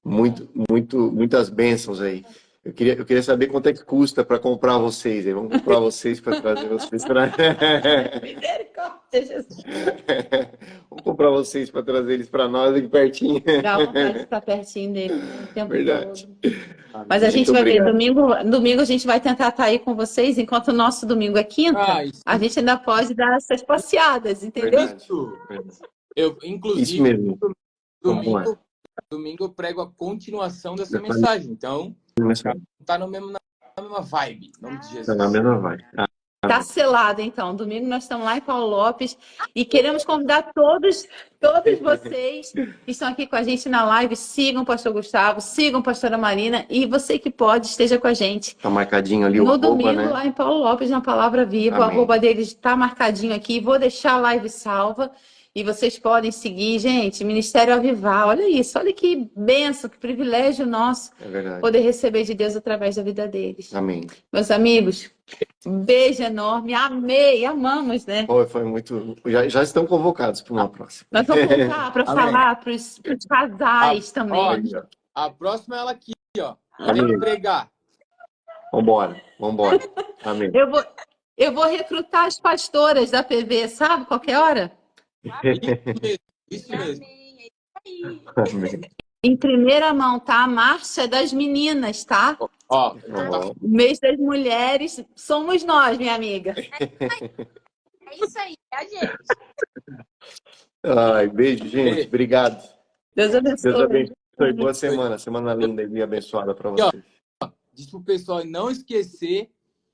Muitas bênçãos aí. Eu queria saber quanto é que custa para comprar vocês. Aí. Vamos comprar vocês para trazer vocês para. Misericórdia, Jesus. Vamos comprar vocês para trazer eles para nós aqui pertinho. Dá vontade de estar pertinho dele o tempo Verdade. todo. Mas a gente vai ver, domingo a gente vai tentar estar aí com vocês, enquanto o nosso domingo é quinta, a gente ainda pode dar essas passeadas, entendeu? Inclusive, isso mesmo. Domingo eu prego a continuação dessa mensagem. Então, tá na mesma vibe, em nome de Jesus. Tá na mesma vibe. Tá selado, então. Domingo nós estamos lá em Paulo Lopes e queremos convidar todos vocês que estão aqui com a gente na live. Sigam o pastor Gustavo, sigam a pastora Marina e você que pode, esteja com a gente. Tá marcadinho ali o no arroba, domingo, né? lá em Paulo Lopes, na Palavra Viva. Amém. O arroba deles está marcadinho aqui. Vou deixar a live salva. E vocês podem seguir, gente, Ministério Avivar. Olha isso, olha que bênção, que privilégio nosso poder receber de Deus através da vida deles. Amém. Meus amigos, um beijo enorme, amei, amamos, né? Foi muito. Já estão convocados para uma próxima. Nós vamos voltar para falar para os casais também. Olha, a próxima é ela aqui, ó. Vamos pregar. Vambora. Amém. Eu vou recrutar as pastoras da PV, sabe? Qualquer hora. Isso mesmo. Amém. Em primeira mão, tá? A marcha das meninas, tá? O mês das mulheres somos nós, minha amiga. É isso aí, é a gente. Ai, beijo, gente. Obrigado. Deus abençoe. Deus abençoe. Boa semana. Semana linda e abençoada para vocês. Diz pro pessoal não esquecer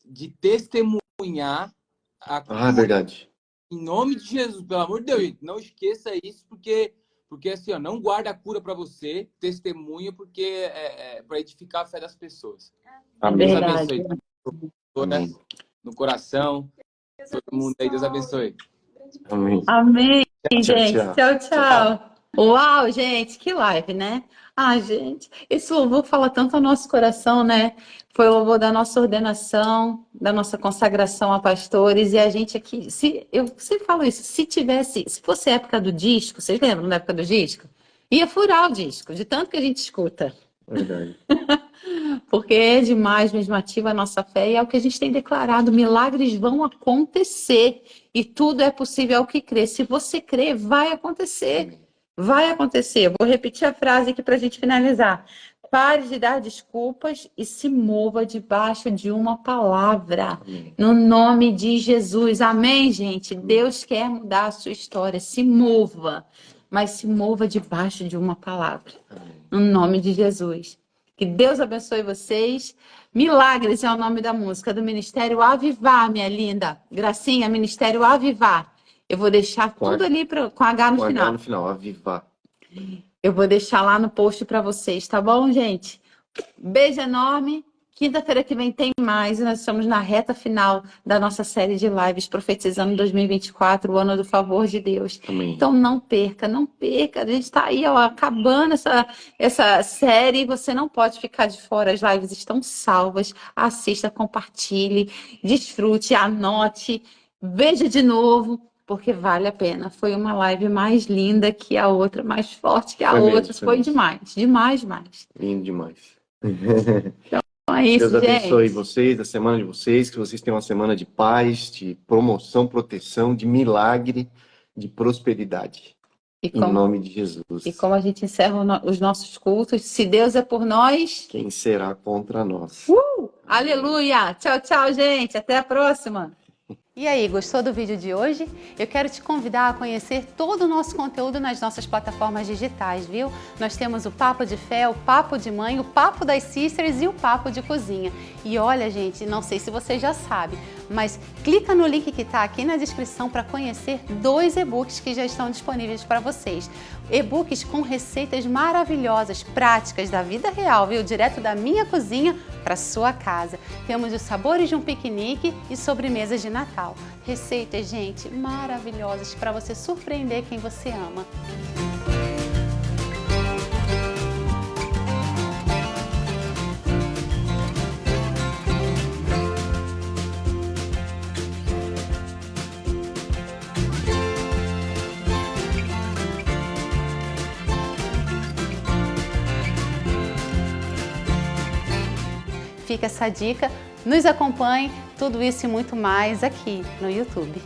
de testemunhar a verdade. Em nome de Jesus, pelo amor de Deus, gente, não esqueça isso, porque assim, ó, não guarda a cura para você, testemunha, porque é para edificar a fé das pessoas. Amém. Deus abençoe. Amém. No coração, todo mundo aí, Deus abençoe. Amém. Amém, gente. Tchau. Uau, gente, que live, né? Ah, gente, esse louvor fala tanto ao nosso coração, né? Foi o louvor da nossa ordenação, da nossa consagração a pastores, e a gente aqui, eu sempre falo isso, se fosse a época do disco, vocês lembram da época do disco? Ia furar o disco, de tanto que a gente escuta. Verdade. Porque é demais mesmo, ativa a nossa fé, e é o que a gente tem declarado, milagres vão acontecer, e tudo é possível ao que crê. Se você crê, vai acontecer. Vai acontecer. Vou repetir a frase aqui para a gente finalizar. Pare de dar desculpas e se mova debaixo de uma palavra. Amém. No nome de Jesus. Amém, gente? Deus quer mudar a sua história. Se mova. Mas se mova debaixo de uma palavra. Amém. No nome de Jesus. Que Deus abençoe vocês. Milagres é o nome da música do Ministério Avivar, minha linda. Gracinha, Ministério Avivar. Eu vou deixar tudo ali com H no final. H no final, Avivar. Eu vou deixar lá no post para vocês, tá bom, gente? Beijo enorme. Quinta-feira que vem tem mais. E nós estamos na reta final da nossa série de lives Profetizando 2024, o ano do favor de Deus. Amém. Então não perca. A gente está aí, ó, acabando essa série e você não pode ficar de fora. As lives estão salvas. Assista, compartilhe, desfrute, anote, veja de novo. Porque vale a pena. Foi uma live mais linda que a outra, mais forte que a outra. Foi demais. Demais. Lindo demais. Então é isso, Deus abençoe gente. vocês, a semana de vocês, que vocês tenham uma semana de paz, de promoção, proteção, de milagre, de prosperidade. E Em nome de Jesus. E como a gente encerra os nossos cultos, se Deus é por nós, quem será contra nós? Aleluia! Tchau, tchau, gente. Até a próxima. E aí, gostou do vídeo de hoje? Eu quero te convidar a conhecer todo o nosso conteúdo nas nossas plataformas digitais, viu? Nós temos o Papo de Fé, o Papo de Mãe, o Papo das Sisters e o Papo de Cozinha. E olha, gente, não sei se você já sabe, mas clica no link que está aqui na descrição para conhecer 2 e-books que já estão disponíveis para vocês. E-books com receitas maravilhosas, práticas da vida real, viu? Direto da minha cozinha para sua casa. Temos os sabores de um piquenique e sobremesas de Natal. Receitas, gente, maravilhosas para você surpreender quem você ama. Fica essa dica, nos acompanhe, tudo isso e muito mais aqui no YouTube.